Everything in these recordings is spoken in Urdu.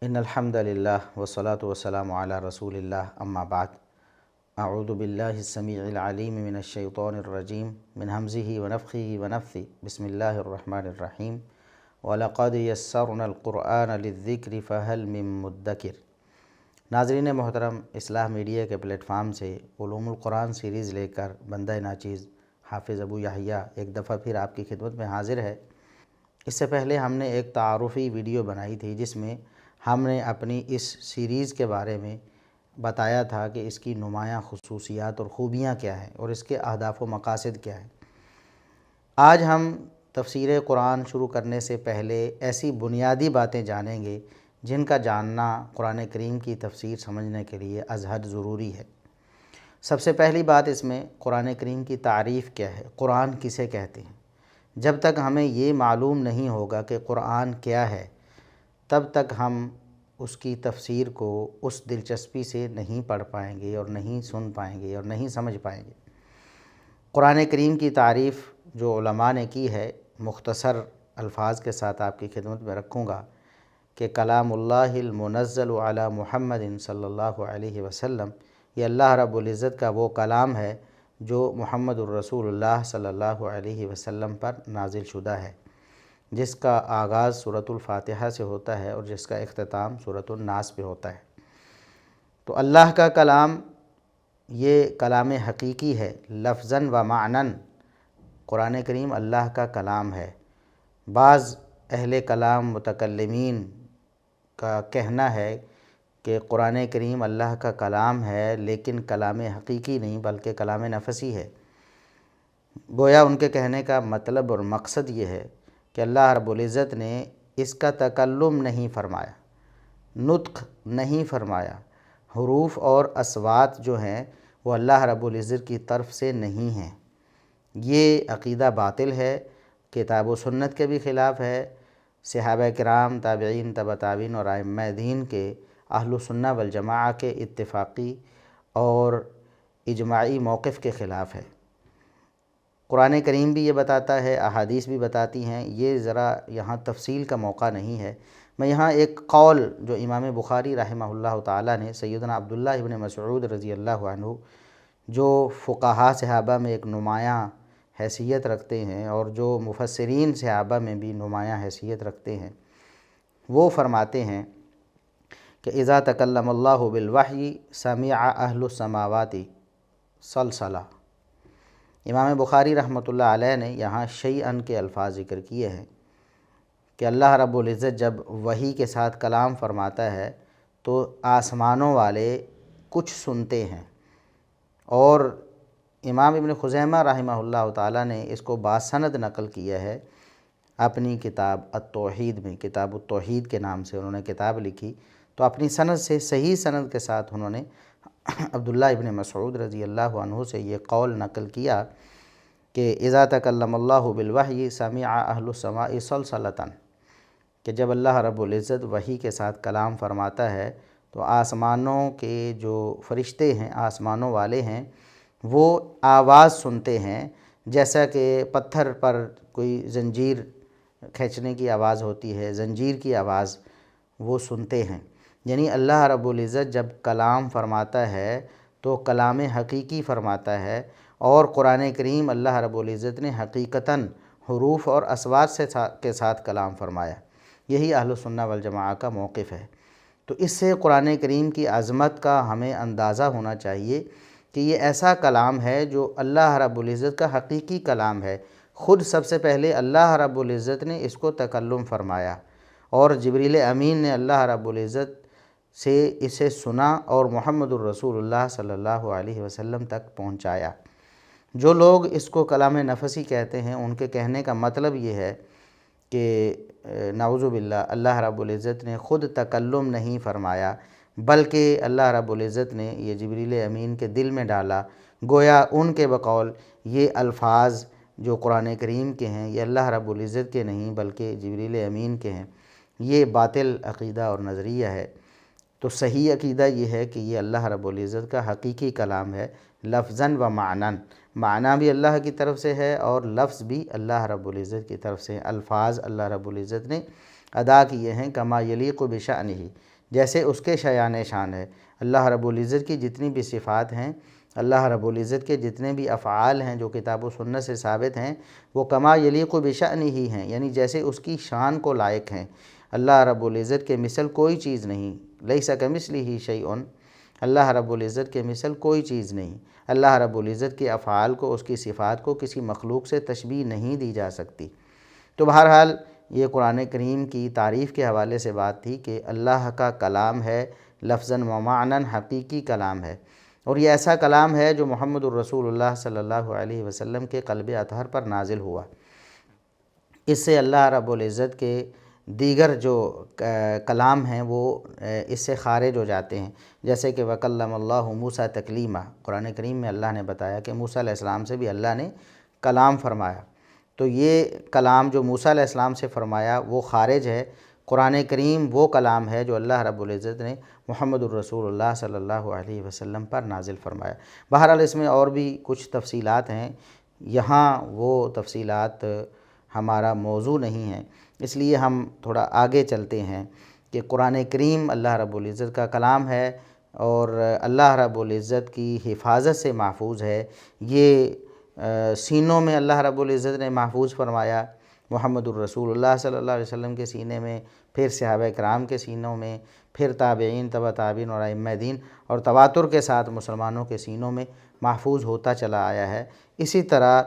ان الحمد للہ والصلاة والسلام علی رسول اللہ اما بعد اعوذ باللہ السمیع العلیم من الشیطان الرجیم من ہمزہ ونفخہ ونفثہ بسم اللہ الرحمن الرحیم وَلَقَدْ يَسَّرْنَا الْقُرْآنَ لِلذِّكْرِ فَهَلْ مِن مُدَّكِرٍ۔ ناظرین محترم، اصلاح میڈیا کے پلیٹ فارم سے علوم القرآن سیریز لے کر بندہ ناچیز حافظ ابو یحییٰ ایک دفعہ پھر آپ کی خدمت میں حاضر ہے۔ اس سے پہلے ہم نے ایک تعارفی ویڈیو بنائی تھی جس میں ہم نے اپنی اس سیریز کے بارے میں بتایا تھا کہ اس کی نمایاں خصوصیات اور خوبیاں کیا ہیں اور اس کے اہداف و مقاصد کیا ہیں۔ آج ہم تفسیر قرآن شروع کرنے سے پہلے ایسی بنیادی باتیں جانیں گے جن کا جاننا قرآن کریم کی تفسیر سمجھنے کے لیے از حد ضروری ہے۔ سب سے پہلی بات اس میں قرآن کریم کی تعریف کیا ہے، قرآن کسے کہتے ہیں۔ جب تک ہمیں یہ معلوم نہیں ہوگا کہ قرآن کیا ہے تب تک ہم اس کی تفسیر کو اس دلچسپی سے نہیں پڑھ پائیں گے اور نہیں سن پائیں گے اور نہیں سمجھ پائیں گے۔ قرآن کریم کی تعریف جو علماء نے کی ہے مختصر الفاظ کے ساتھ آپ کی خدمت میں رکھوں گا کہ کلام اللہ المنزل علی محمد صلی اللہ علیہ وسلم، یہ اللہ رب العزت کا وہ کلام ہے جو محمد الرسول اللہ صلی اللہ علیہ وسلم پر نازل شدہ ہے، جس کا آغاز سورۃ الفاتحہ سے ہوتا ہے اور جس کا اختتام سورۃ الناس پہ ہوتا ہے۔ تو اللہ کا کلام یہ کلام حقیقی ہے، لفظاً و معناً قرآن کریم اللہ کا کلام ہے۔ بعض اہل کلام متکلمین کا کہنا ہے کہ قرآن کریم اللہ کا کلام ہے لیکن کلام حقیقی نہیں بلکہ کلام نفسی ہے۔ گویا ان کے کہنے کا مطلب اور مقصد یہ ہے کہ اللہ رب العزت نے اس کا تکلم نہیں فرمایا، نطق نہیں فرمایا، حروف اور اصوات جو ہیں وہ اللہ رب العزت کی طرف سے نہیں ہیں۔ یہ عقیدہ باطل ہے، کتاب و سنت کے بھی خلاف ہے، صحابہ کرام، تابعین، تبع تابعین اور ائمہ دین کے اہل السنہ والجماعہ کے اتفاقی اور اجماعی موقف کے خلاف ہے۔ قرآن کریم بھی یہ بتاتا ہے، احادیث بھی بتاتی ہیں، یہ ذرا یہاں تفصیل کا موقع نہیں ہے۔ میں یہاں ایک قول جو امام بخاری رحمہ اللہ تعالیٰ نے سیدنا عبداللہ ابن مسعود رضی اللہ عنہ جو فقہاء صحابہ میں ایک نمایاں حیثیت رکھتے ہیں اور جو مفسرین صحابہ میں بھی نمایاں حیثیت رکھتے ہیں، وہ فرماتے ہیں کہ اذا تکلم اللہ بالوحی سمع اہل السماوات سلسلہ۔ امام بخاری رحمۃ اللہ علیہ نے یہاں شیئن کے الفاظ ذکر کیے ہیں کہ اللہ رب العزت جب وحی کے ساتھ کلام فرماتا ہے تو آسمانوں والے کچھ سنتے ہیں، اور امام ابن خزیمہ رحمہ اللہ تعالیٰ نے اس کو باسند نقل کیا ہے اپنی کتاب التوحید میں، کتاب التوحید کے نام سے انہوں نے کتاب لکھی، تو اپنی سند سے صحیح سند کے ساتھ انہوں نے عبداللہ ابن مسعود رضی اللہ عنہ سے یہ قول نقل کیا کہ اذا تکلم اللہ بالوحی سمع اہل السماء سلسلۃ، کہ جب اللہ رب العزت وحی کے ساتھ کلام فرماتا ہے تو آسمانوں کے جو فرشتے ہیں، آسمانوں والے ہیں، وہ آواز سنتے ہیں جیسا کہ پتھر پر کوئی زنجیر کھینچنے کی آواز ہوتی ہے، زنجیر کی آواز وہ سنتے ہیں۔ یعنی اللہ رب العزت جب کلام فرماتا ہے تو کلام حقیقی فرماتا ہے، اور قرآن کریم اللہ رب العزت نے حقیقتاً حروف اور اصوات کے ساتھ کلام فرمایا۔ یہی اہل السنہ والجماعہ کا موقف ہے۔ تو اس سے قرآن کریم کی عظمت کا ہمیں اندازہ ہونا چاہیے کہ یہ ایسا کلام ہے جو اللہ رب العزت کا حقیقی کلام ہے۔ خود سب سے پہلے اللہ رب العزت نے اس کو تکلم فرمایا، اور جبریل امین نے اللہ رب العزت سے اسے سنا اور محمد الرسول اللہ صلی اللہ علیہ وسلم تک پہنچایا۔ جو لوگ اس کو کلام نفسی کہتے ہیں ان کے کہنے کا مطلب یہ ہے کہ نعوذ باللہ اللہ رب العزت نے خود تکلم نہیں فرمایا بلکہ اللہ رب العزت نے یہ جبریل امین کے دل میں ڈالا، گویا ان کے بقول یہ الفاظ جو قرآن کریم کے ہیں یہ اللہ رب العزت کے نہیں بلکہ جبریل امین کے ہیں۔ یہ باطل عقیدہ اور نظریہ ہے۔ تو صحیح عقیدہ یہ ہے کہ یہ اللہ رب العزت کا حقیقی کلام ہے، لفظاً و معناً، معنی بھی اللہ کی طرف سے ہے اور لفظ بھی اللہ رب العزت کی طرف سے، الفاظ اللہ رب العزت نے ادا کیے ہیں کما یلیق بشأنہ، جیسے اس کے شایان شان ہے۔ اللہ رب العزت کی جتنی بھی صفات ہیں، اللہ رب العزت کے جتنے بھی افعال ہیں جو کتاب و سنت سے ثابت ہیں، وہ کما یلیق بشأنہ ہی ہیں، یعنی جیسے اس کی شان کو لائق ہیں۔ اللہ رب العزت کے مثل کوئی چیز نہیں، لیس کمثلہ شیء، اللہ رب العزت کے مثل کوئی چیز نہیں۔ اللہ رب العزت کے افعال کو، اس کی صفات کو کسی مخلوق سے تشبیہ نہیں دی جا سکتی۔ تو بہرحال یہ قرآن کریم کی تعریف کے حوالے سے بات تھی کہ اللہ کا کلام ہے، لفظاً و معناً حقیقی کلام ہے، اور یہ ایسا کلام ہے جو محمد الرسول اللہ صلی اللہ علیہ وسلم کے قلب اطہر پر نازل ہوا۔ اس سے اللہ رب العزت کے دیگر جو کلام ہیں وہ اس سے خارج ہو جاتے ہیں، جیسے کہ وَكَلَّمَ اللَّهُ مُوسَىٰ تَكْلِيمًا، قرآن کریم میں اللہ نے بتایا کہ موسیٰ علیہ السلام سے بھی اللہ نے کلام فرمایا۔ تو یہ کلام جو موسیٰ علیہ السلام سے فرمایا وہ خارج ہے۔ قرآن کریم وہ کلام ہے جو اللہ رب العزت نے محمد الرسول اللہ صلی اللہ علیہ وسلم پر نازل فرمایا۔ بہرحال اس میں اور بھی کچھ تفصیلات ہیں، یہاں وہ تفصیلات ہمارا موضوع نہیں ہیں، اس لیے ہم تھوڑا آگے چلتے ہیں کہ قرآن کریم اللہ رب العزت کا کلام ہے اور اللہ رب العزت کی حفاظت سے محفوظ ہے۔ یہ سینوں میں اللہ رب العزت نے محفوظ فرمایا، محمد الرسول اللہ صلی اللہ علیہ وسلم کے سینے میں، پھر صحابہ کرام کے سینوں میں، پھر تابعین، تبع تابعین اور ائمہ دین، اور تواتر کے ساتھ مسلمانوں کے سینوں میں محفوظ ہوتا چلا آیا ہے۔ اسی طرح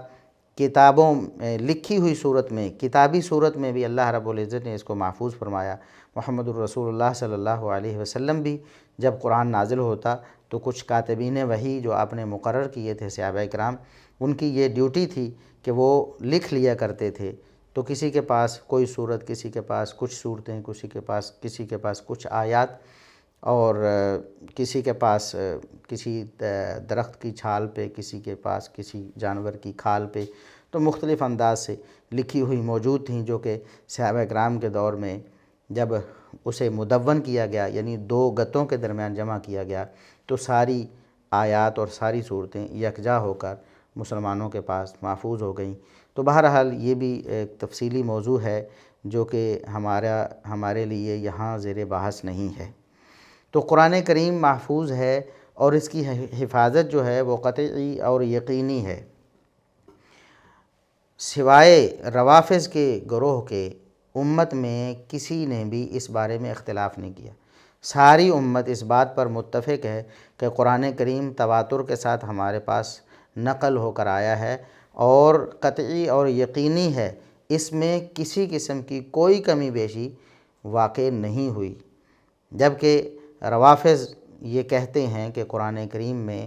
کتابوں لکھی ہوئی صورت میں، کتابی صورت میں بھی اللہ رب العزت نے اس کو محفوظ فرمایا۔ محمد الرسول اللہ صلی اللہ علیہ وسلم بھی جب قرآن نازل ہوتا تو کچھ کاتبین وحی جو آپ نے مقرر کیے تھے صحابہ کرام، ان کی یہ ڈیوٹی تھی کہ وہ لکھ لیا کرتے تھے۔ تو کسی کے پاس کوئی صورت، کسی کے پاس کچھ صورتیں، کسی کے پاس کچھ آیات، اور کسی کے پاس کسی درخت کی چھال پہ، کسی کے پاس کسی جانور کی کھال پہ، تو مختلف انداز سے لکھی ہوئی موجود تھیں، جو کہ صحابہ کرام کے دور میں جب اسے مدون کیا گیا، یعنی دو گتوں کے درمیان جمع کیا گیا، تو ساری آیات اور ساری صورتیں یکجا ہو کر مسلمانوں کے پاس محفوظ ہو گئیں۔ تو بہرحال یہ بھی ایک تفصیلی موضوع ہے جو کہ ہمارے لیے یہاں زیر بحث نہیں ہے۔ تو قرآن کریم محفوظ ہے اور اس کی حفاظت جو ہے وہ قطعی اور یقینی ہے۔ سوائے روافض کے گروہ کے امت میں کسی نے بھی اس بارے میں اختلاف نہیں کیا۔ ساری امت اس بات پر متفق ہے کہ قرآن کریم تواتر کے ساتھ ہمارے پاس نقل ہو کر آیا ہے اور قطعی اور یقینی ہے، اس میں کسی قسم کی کوئی کمی بیشی واقع نہیں ہوئی۔ جبکہ روافض یہ کہتے ہیں کہ قرآن کریم میں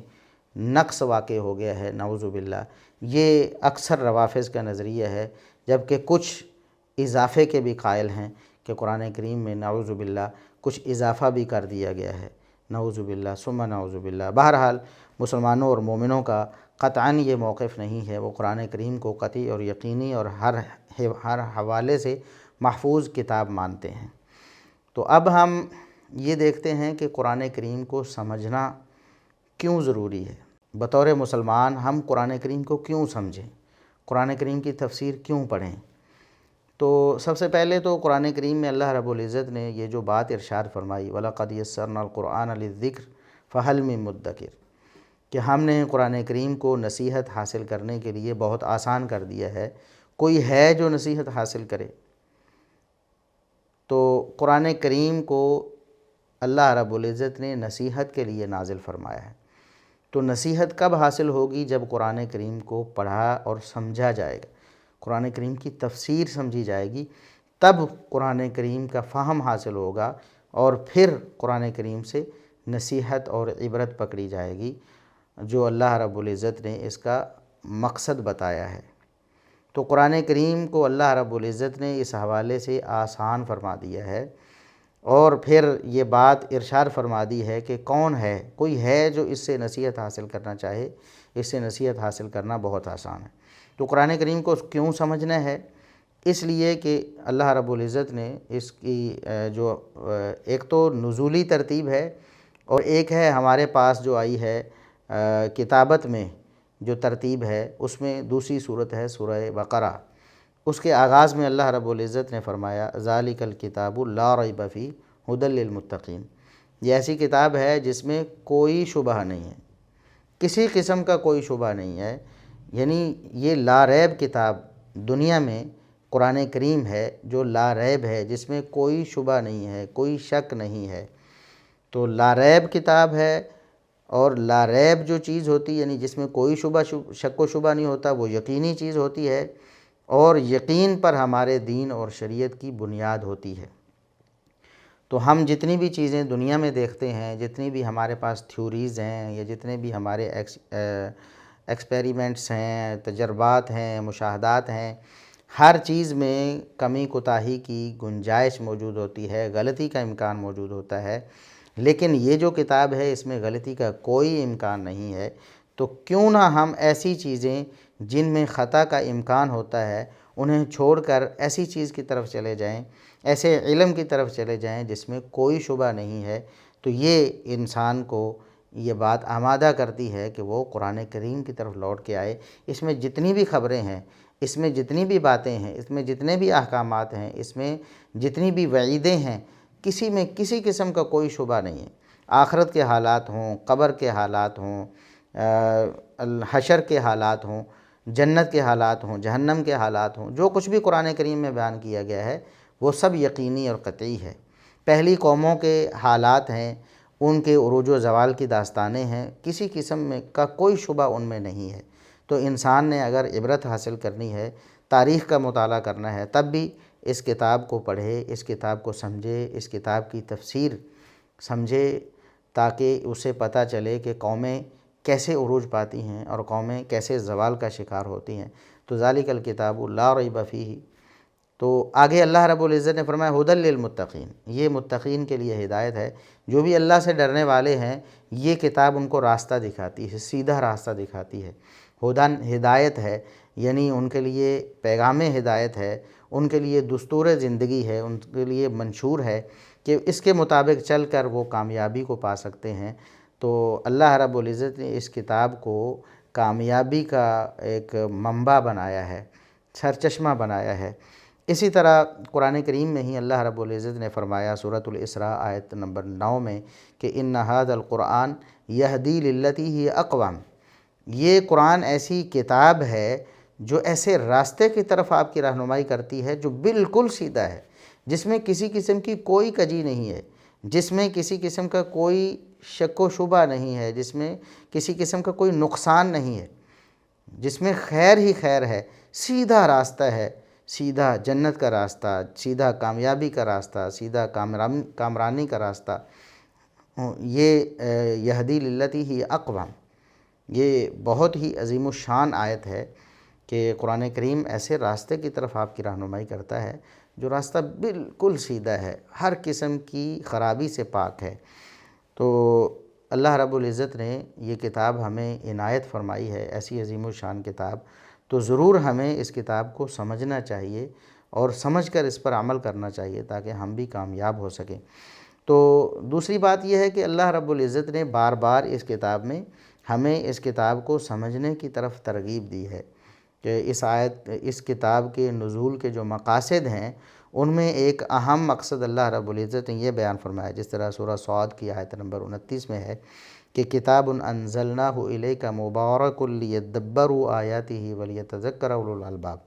نقص واقع ہو گیا ہے، نعوذ باللہ، یہ اکثر روافض کا نظریہ ہے، جبکہ کچھ اضافے کے بھی قائل ہیں کہ قرآن کریم میں نعوذ باللہ کچھ اضافہ بھی کر دیا گیا ہے، نعوذ باللہ ثم نعوذ باللہ۔ بہرحال مسلمانوں اور مومنوں کا قطعاً یہ موقف نہیں ہے، وہ قرآن کریم کو قطعی اور یقینی اور ہر حوالے سے محفوظ کتاب مانتے ہیں۔ تو اب ہم یہ دیکھتے ہیں کہ قرآن کریم کو سمجھنا کیوں ضروری ہے۔ بطور مسلمان ہم قرآن کریم کو کیوں سمجھیں، قرآن کریم کی تفسیر کیوں پڑھیں؟ تو سب سے پہلے تو قرآن کریم میں اللہ رب العزت نے یہ جو بات ارشاد فرمائی، وَلَقَدْ يَسَّرْنَا الْقُرْآنَ لِلذِّكْرِ فَهَلْ مِن مُدَّكِرٍ، کہ ہم نے قرآن کریم کو نصیحت حاصل کرنے کے لیے بہت آسان کر دیا ہے، کوئی ہے جو نصیحت حاصل کرے؟ تو قرآن کریم کو اللہ رب العزت نے نصیحت کے لیے نازل فرمایا ہے۔ تو نصیحت کب حاصل ہوگی؟ جب قرآن کریم کو پڑھا اور سمجھا جائے گا، قرآن کریم کی تفسیر سمجھی جائے گی، تب قرآن کریم کا فہم حاصل ہوگا اور پھر قرآن کریم سے نصیحت اور عبرت پکڑی جائے گی جو اللہ رب العزت نے اس کا مقصد بتایا ہے۔ تو قرآن کریم کو اللہ رب العزت نے اس حوالے سے آسان فرما دیا ہے، اور پھر یہ بات ارشاد فرما دی ہے کہ کون ہے، کوئی ہے جو اس سے نصیحت حاصل کرنا چاہے، اس سے نصیحت حاصل کرنا بہت آسان ہے۔ تو قرآن کریم کو کیوں سمجھنا ہے؟ اس لیے کہ اللہ رب العزت نے اس کی جو ایک تو نزولی ترتیب ہے اور ایک ہے ہمارے پاس جو آئی ہے کتابت میں جو ترتیب ہے، اس میں دوسری صورت ہے سورہ بقرہ۔ اس کے آغاز میں اللہ رب العزت نے فرمایا ذالک الکتاب لا ریب فیہ ہدی للمتقین۔ یہ ایسی کتاب ہے جس میں کوئی شبہ نہیں ہے، کسی قسم کا کوئی شبہ نہیں ہے، یعنی یہ لا ریب کتاب دنیا میں قرآن کریم ہے جو لا ریب ہے، جس میں کوئی شبہ نہیں ہے، کوئی شک نہیں ہے۔ تو لا ریب کتاب ہے، اور لا ریب جو چیز ہوتی ہے یعنی جس میں کوئی شک و شبہ نہیں ہوتا، وہ یقینی چیز ہوتی ہے، اور یقین پر ہمارے دین اور شریعت کی بنیاد ہوتی ہے۔ تو ہم جتنی بھی چیزیں دنیا میں دیکھتے ہیں، جتنی بھی ہمارے پاس تھیوریز ہیں، یا جتنے بھی ہمارے ایکسپیریمنٹس ہیں، تجربات ہیں، مشاہدات ہیں، ہر چیز میں کمی کوتاہی کی گنجائش موجود ہوتی ہے، غلطی کا امکان موجود ہوتا ہے، لیکن یہ جو کتاب ہے اس میں غلطی کا کوئی امکان نہیں ہے۔ تو کیوں نہ ہم ایسی چیزیں جن میں خطا کا امکان ہوتا ہے انہیں چھوڑ کر ایسی چیز کی طرف چلے جائیں، ایسے علم کی طرف چلے جائیں جس میں کوئی شبہ نہیں ہے۔ تو یہ انسان کو یہ بات آمادہ کرتی ہے کہ وہ قرآن کریم کی طرف لوٹ کے آئے۔ اس میں جتنی بھی خبریں ہیں، اس میں جتنی بھی باتیں ہیں، اس میں جتنے بھی احکامات ہیں، اس میں جتنی بھی وعیدیں ہیں، کسی میں کسی قسم کا کوئی شبہ نہیں ہے۔ آخرت کے حالات ہوں، قبر کے حالات ہوں، حشر کے حالات ہوں، جنت کے حالات ہوں، جہنم کے حالات ہوں، جو کچھ بھی قرآن کریم میں بیان کیا گیا ہے وہ سب یقینی اور قطعی ہے۔ پہلی قوموں کے حالات ہیں، ان کے عروج و زوال کی داستانیں ہیں، کسی قسم میں کا کوئی شبہ ان میں نہیں ہے۔ تو انسان نے اگر عبرت حاصل کرنی ہے، تاریخ کا مطالعہ کرنا ہے، تب بھی اس کتاب کو پڑھے، اس کتاب کو سمجھے، اس کتاب کی تفسیر سمجھے، تاکہ اسے پتہ چلے کہ قومیں کیسے عروج پاتی ہیں اور قومیں کیسے زوال کا شکار ہوتی ہیں۔ تو ذالک الکتاب لا ریب فیہ۔ تو آگے اللہ رب العزت نے فرمایا ہدی للمتقین، یہ متقین کے لیے ہدایت ہے، جو بھی اللہ سے ڈرنے والے ہیں یہ کتاب ان کو راستہ دکھاتی ہے، سیدھا راستہ دکھاتی ہے۔ ہدن ہدایت ہے، یعنی ان کے لیے پیغام ہدایت ہے، ان کے لیے دستور زندگی ہے، ان کے لیے منشور ہے کہ اس کے مطابق چل کر وہ کامیابی کو پا سکتے ہیں۔ تو اللہ رب العزت نے اس کتاب کو کامیابی کا ایک منبع بنایا ہے، سرچشمہ بنایا ہے۔ اسی طرح قرآن کریم میں ہی اللہ رب العزت نے فرمایا سورۃ الاسراء آیت نمبر 9 میں کہ ان ھذا القرآن یہدی للتی ہی اقوم، یہ قرآن ایسی کتاب ہے جو ایسے راستے کی طرف آپ کی رہنمائی کرتی ہے جو بالکل سیدھا ہے، جس میں کسی قسم کی کوئی کجی نہیں ہے، جس میں کسی قسم کا کوئی شک و شبہ نہیں ہے، جس میں کسی قسم کا کوئی نقصان نہیں ہے، جس میں خیر ہی خیر ہے، سیدھا راستہ ہے، سیدھا جنت کا راستہ، سیدھا کامیابی کا راستہ، سیدھا کامرانی کا راستہ۔ یہ یہدی للتی ہی اقوم، یہ بہت ہی عظیم الشان آیت ہے کہ قرآن کریم ایسے راستے کی طرف آپ کی رہنمائی کرتا ہے جو راستہ بالکل سیدھا ہے، ہر قسم کی خرابی سے پاک ہے۔ تو اللہ رب العزت نے یہ کتاب ہمیں عنایت فرمائی ہے، ایسی عظیم الشان کتاب، تو ضرور ہمیں اس کتاب کو سمجھنا چاہیے اور سمجھ کر اس پر عمل کرنا چاہیے تاکہ ہم بھی کامیاب ہو سکیں۔ تو دوسری بات یہ ہے کہ اللہ رب العزت نے بار بار اس کتاب میں ہمیں اس کتاب کو سمجھنے کی طرف ترغیب دی ہے کہ اس کتاب کے نزول کے جو مقاصد ہیں ان میں ایک اہم مقصد اللہ رب العزت نے یہ بیان فرمایا، جس طرح سورہ صاد کی آیت نمبر 29 میں ہے کہ کتاب انزلناہ الیک مبارک لیدبروا آیاتہ ولیتذکر اولو الالباب،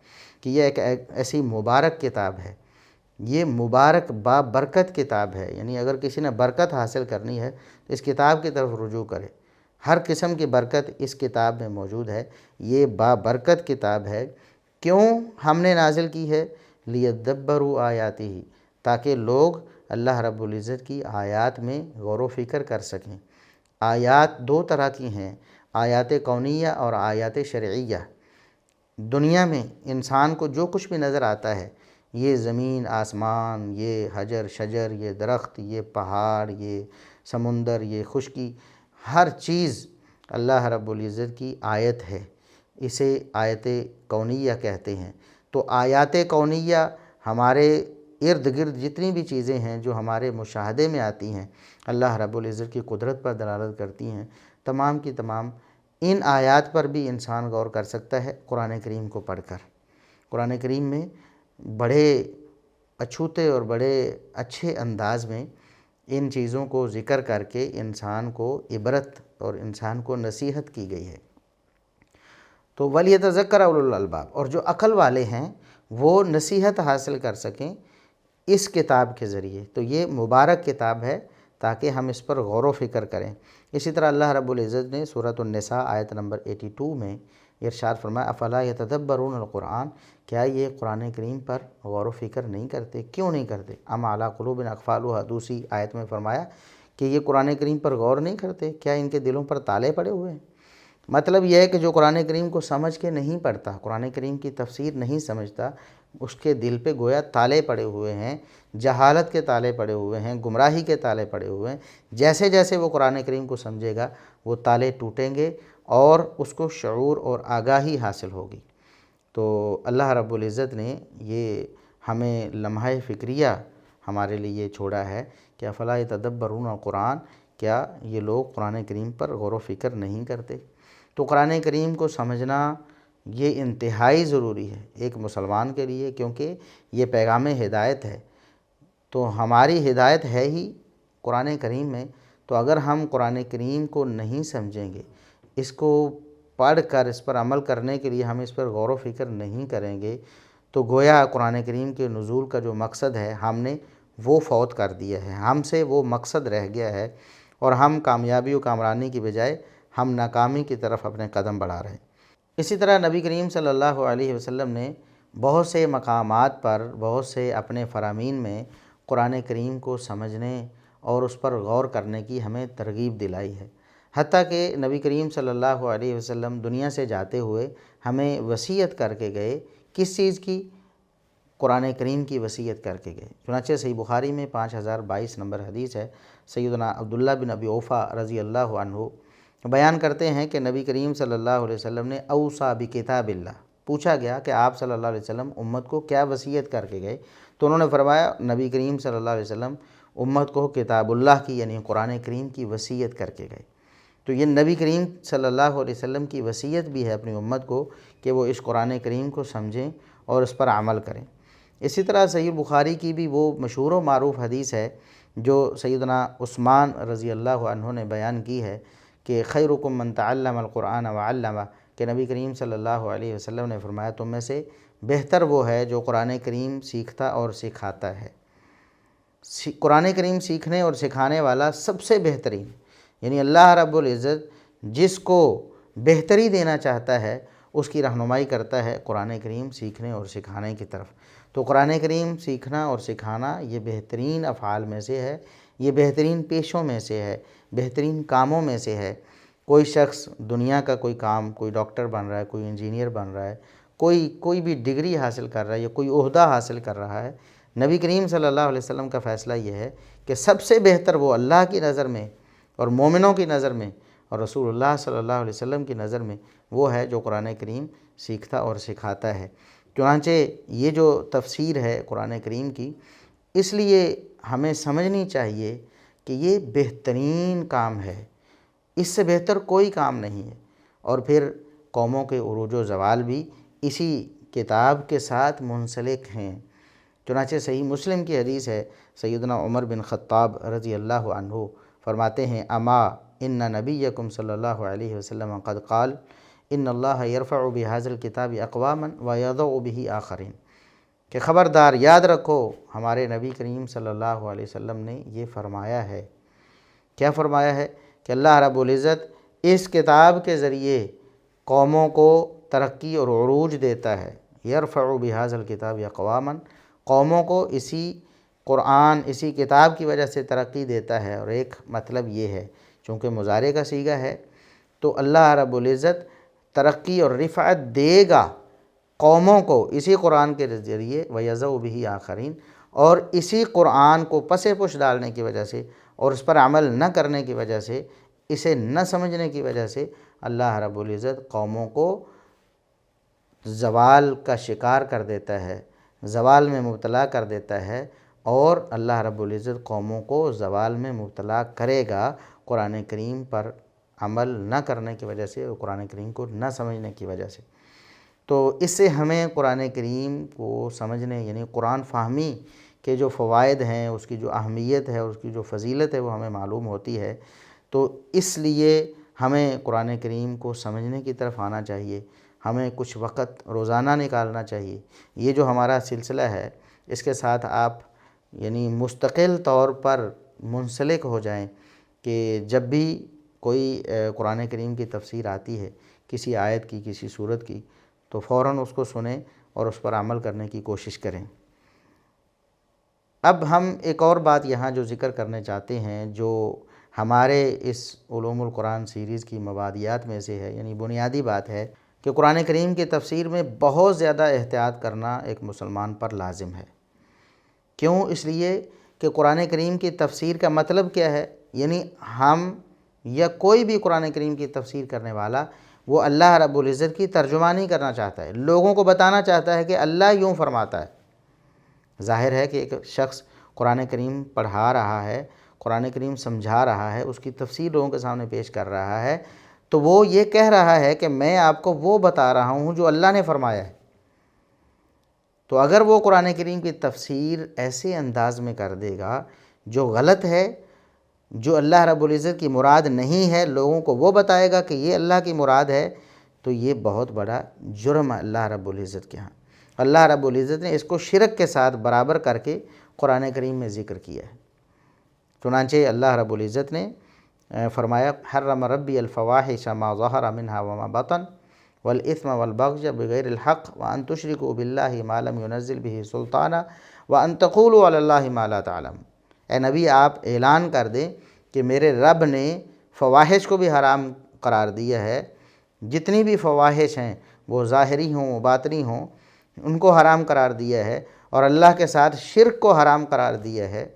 کہ یہ ایک ایسی مبارک کتاب ہے، یہ مبارک بابرکت کتاب ہے، یعنی اگر کسی نے برکت حاصل کرنی ہے تو اس کتاب کی طرف رجوع کرے، ہر قسم کی برکت اس کتاب میں موجود ہے۔ یہ بابرکت کتاب ہے، کیوں ہم نے نازل کی ہے؟ لیدبروا آیاتہ، تاکہ لوگ اللہ رب العزت کی آیات میں غور و فکر کر سکیں۔ آیات دو طرح کی ہیں، آیات کونیہ اور آیات شرعیہ۔ دنیا میں انسان کو جو کچھ بھی نظر آتا ہے، یہ زمین آسمان، یہ حجر شجر، یہ درخت، یہ پہاڑ، یہ سمندر، یہ خشکی، ہر چیز اللہ رب العزت کی آیت ہے، اسے آیت کونیہ کہتے ہیں۔ تو آیات کونیہ ہمارے ارد گرد جتنی بھی چیزیں ہیں جو ہمارے مشاہدے میں آتی ہیں، اللہ رب العزت کی قدرت پر دلالت کرتی ہیں، تمام کی تمام ان آیات پر بھی انسان غور کر سکتا ہے قرآن کریم کو پڑھ کر۔ قرآن کریم میں بڑے اچھوتے اور بڑے اچھے انداز میں ان چیزوں کو ذکر کر کے انسان کو عبرت اور انسان کو نصیحت کی گئی ہے۔ تو وَلْيَتَذَكَّرَ أُولُو الْأَلْبَابِ، اور جو عقل والے ہیں وہ نصیحت حاصل کر سکیں اس کتاب کے ذریعے۔ تو یہ مبارک کتاب ہے تاکہ ہم اس پر غور و فکر کریں۔ اسی طرح اللہ رب العزت نے سورۃ النساء آیت نمبر 82 میں ارشاد فرمایا افلا یتدبرون القرآن، کیا یہ قرآن کریم پر غور و فکر نہیں کرتے؟ کیوں نہیں کرتے؟ ام علی قلوب اقفالها، دوسری آیت میں فرمایا کہ یہ قرآن کریم پر غور نہیں کرتے، کیا ان کے دلوں پر تالے پڑے ہوئے ہیں؟ مطلب یہ ہے کہ جو قرآن کریم کو سمجھ کے نہیں پڑھتا، قرآن کریم کی تفسیر نہیں سمجھتا، اس کے دل پہ گویا تالے پڑے ہوئے ہیں، جہالت کے تالے پڑے ہوئے ہیں، گمراہی کے تالے پڑے ہوئے ہیں۔ جیسے جیسے وہ قرآن کریم کو سمجھے گا وہ تالے ٹوٹیں گے اور اس کو شعور اور آگاہی حاصل ہوگی۔ تو اللہ رب العزت نے یہ ہمیں لمحہ فکریہ ہمارے لیے چھوڑا ہے کہ افلا یتدبرون القرآن، کیا یہ لوگ قرآن کریم پر غور و فکر نہیں کرتے؟ تو قرآن کریم کو سمجھنا یہ انتہائی ضروری ہے ایک مسلمان کے لیے، کیونکہ یہ پیغام ہدایت ہے۔ تو ہماری ہدایت ہے ہی قرآن کریم میں، تو اگر ہم قرآن کریم کو نہیں سمجھیں گے، اس کو پڑھ کر اس پر عمل کرنے کے لیے ہم اس پر غور و فکر نہیں کریں گے، تو گویا قرآن کریم کے نزول کا جو مقصد ہے ہم نے وہ فوت کر دیا ہے، ہم سے وہ مقصد رہ گیا ہے، اور ہم کامیابی و کامرانی کی بجائے ہم ناکامی کی طرف اپنے قدم بڑھا رہے ہیں۔ اسی طرح نبی کریم صلی اللہ علیہ وسلم نے بہت سے مقامات پر، بہت سے اپنے فرامین میں قرآن کریم کو سمجھنے اور اس پر غور کرنے کی ہمیں ترغیب دلائی ہے۔ حتیٰ کہ نبی کریم صلی اللہ علیہ وسلم دنیا سے جاتے ہوئے ہمیں وصیت کر کے گئے، کس چیز کی؟ قرآن کریم کی وصیت کر کے گئے۔ چنانچہ صحیح بخاری میں 5022 نمبر حدیث ہے، سیدنا عبداللہ بن ابی اوفا رضی اللہ عنہ بیان کرتے ہیں کہ نبی کریم صلی اللہ علیہ وسلم نے اوصی بکتاب اللہ، پوچھا گیا کہ آپ صلی اللہ علیہ وسلم امت کو کیا وصیت کر کے گئے؟ تو انہوں نے فرمایا نبی کریم صلی اللہ علیہ وسلم امت کو کتاب اللہ کی یعنی قرآن کریم کی وصیت کر کے گئے۔ تو یہ نبی کریم صلی اللہ علیہ وسلم کی وصیت بھی ہے اپنی امت کو کہ وہ اس قرآن کریم کو سمجھیں اور اس پر عمل کریں۔ اسی طرح صحیح بخاری کی بھی وہ مشہور و معروف حدیث ہے جو سیدنا عثمان رضی اللہ عنہ نے بیان کی ہے کہ خیرکم من تعلم القرآن وعلمہ، کہ نبی کریم صلی اللہ علیہ وسلم نے فرمایا تم میں سے بہتر وہ ہے جو قرآن کریم سیکھتا اور سکھاتا ہے۔ قرآن کریم سیکھنے اور سکھانے والا سب سے بہترین، یعنی اللہ رب العزت جس کو بہتری دینا چاہتا ہے اس کی رہنمائی کرتا ہے قرآن کریم سیکھنے اور سکھانے کی طرف۔ تو قرآن کریم سیکھنا اور سکھانا یہ بہترین افعال میں سے ہے، یہ بہترین پیشوں میں سے ہے، بہترین کاموں میں سے ہے۔ کوئی شخص دنیا کا کوئی کام، کوئی ڈاکٹر بن رہا ہے، کوئی انجینئر بن رہا ہے، کوئی بھی ڈگری حاصل کر رہا ہے یا کوئی عہدہ حاصل کر رہا ہے، نبی کریم صلی اللہ علیہ وسلم کا فیصلہ یہ ہے کہ سب سے بہتر وہ اللہ کی نظر میں اور مومنوں کی نظر میں اور رسول اللہ صلی اللہ علیہ وسلم کی نظر میں وہ ہے جو قرآن کریم سیکھتا اور سکھاتا ہے۔ چنانچہ یہ جو تفسیر ہے قرآن کریم کی، اس لیے ہمیں سمجھنی چاہیے کہ یہ بہترین کام ہے، اس سے بہتر کوئی کام نہیں ہے۔ اور پھر قوموں کے عروج و زوال بھی اسی کتاب کے ساتھ منسلک ہیں۔ چنانچہ صحیح مسلم کی حدیث ہے، سیدنا عمر بن خطاب رضی اللہ عنہ فرماتے ہیں اما ان نبیکم صلی اللہ علیہ وسلم قد قال ان اللہ یرفع بہذا الکتاب اقواما ویضع بہ آخرین، کہ خبردار یاد رکھو ہمارے نبی کریم صلی اللہ علیہ وسلم نے یہ فرمایا ہے۔ کیا فرمایا ہے؟ کہ اللہ رب العزت اس کتاب کے ذریعے قوموں کو ترقی اور عروج دیتا ہے۔ یرفع بہذا الکتاب اقواما، قوموں کو اسی قرآن، اسی کتاب کی وجہ سے ترقی دیتا ہے۔ اور ایک مطلب یہ ہے چونکہ مضارع کا صیغہ ہے تو اللہ رب العزت ترقی اور رفعت دے گا قوموں کو اسی قرآن کے ذریعے وَيَضَعُ بِهِ آخرین، اور اسی قرآن کو پس پش ڈالنے کی وجہ سے اور اس پر عمل نہ کرنے کی وجہ سے، اسے نہ سمجھنے کی وجہ سے اللہ رب العزت قوموں کو زوال کا شکار کر دیتا ہے، زوال میں مبتلا کر دیتا ہے، اور اللہ رب العزت قوموں کو زوال میں مبتلا کرے گا قرآن کریم پر عمل نہ کرنے کی وجہ سے اور قرآن کریم کو نہ سمجھنے کی وجہ سے۔ تو اس سے ہمیں قرآن کریم کو سمجھنے یعنی قرآن فہمی کے جو فوائد ہیں، اس کی جو اہمیت ہے، اس کی جو فضیلت ہے وہ ہمیں معلوم ہوتی ہے۔ تو اس لیے ہمیں قرآن کریم کو سمجھنے کی طرف آنا چاہیے، ہمیں کچھ وقت روزانہ نکالنا چاہیے۔ یہ جو ہمارا سلسلہ ہے اس کے ساتھ آپ یعنی مستقل طور پر منسلک ہو جائیں کہ جب بھی کوئی قرآن کریم کی تفسیر آتی ہے، کسی آیت کی، کسی سورت کی، تو فوراً اس کو سنیں اور اس پر عمل کرنے کی کوشش کریں۔ اب ہم ایک اور بات یہاں جو ذکر کرنے چاہتے ہیں، جو ہمارے اس علوم القرآن سیریز کی مبادیات میں سے ہے، یعنی بنیادی بات ہے کہ قرآن کریم کی تفسیر میں بہت زیادہ احتیاط کرنا ایک مسلمان پر لازم ہے۔ کیوں؟ اس لیے کہ قرآن کریم کی تفسیر کا مطلب کیا ہے؟ یعنی ہم یا کوئی بھی قرآن کریم کی تفسیر کرنے والا وہ اللہ رب العزت کی ترجمانی کرنا چاہتا ہے، لوگوں کو بتانا چاہتا ہے کہ اللہ یوں فرماتا ہے۔ ظاہر ہے کہ ایک شخص قرآن کریم پڑھا رہا ہے، قرآن کریم سمجھا رہا ہے، اس کی تفسیر لوگوں کے سامنے پیش کر رہا ہے، تو وہ یہ کہہ رہا ہے کہ میں آپ کو وہ بتا رہا ہوں جو اللہ نے فرمایا ہے۔ تو اگر وہ قرآن کریم کی تفسیر ایسے انداز میں کر دے گا جو غلط ہے، جو اللہ رب العزت کی مراد نہیں ہے، لوگوں کو وہ بتائے گا کہ یہ اللہ کی مراد ہے، تو یہ بہت بڑا جرم ہے اللہ رب العزت کے ہاں۔ اللہ رب العزت نے اس کو شرک کے ساتھ برابر کر کے قرآن کریم میں ذکر کیا ہے۔ چنانچہ اللہ رب العزت نے فرمایا حرم ربی الفواحش ما ظہر منہا وما بطن والاثم والبغی بغیر الحق وان تشرکوا باللہ ما لم ينزل به سلطانا وان تقولوا علی اللہ ما لا تعلمون۔ اے نبی آپ اعلان کر دیں کہ میرے رب نے فواحش کو بھی حرام قرار دیا ہے، جتنی بھی فواحش ہیں وہ ظاہری ہوں باطنی ہوں، ان کو حرام قرار دیا ہے، اور اللہ کے ساتھ شرک کو حرام قرار دیا ہے،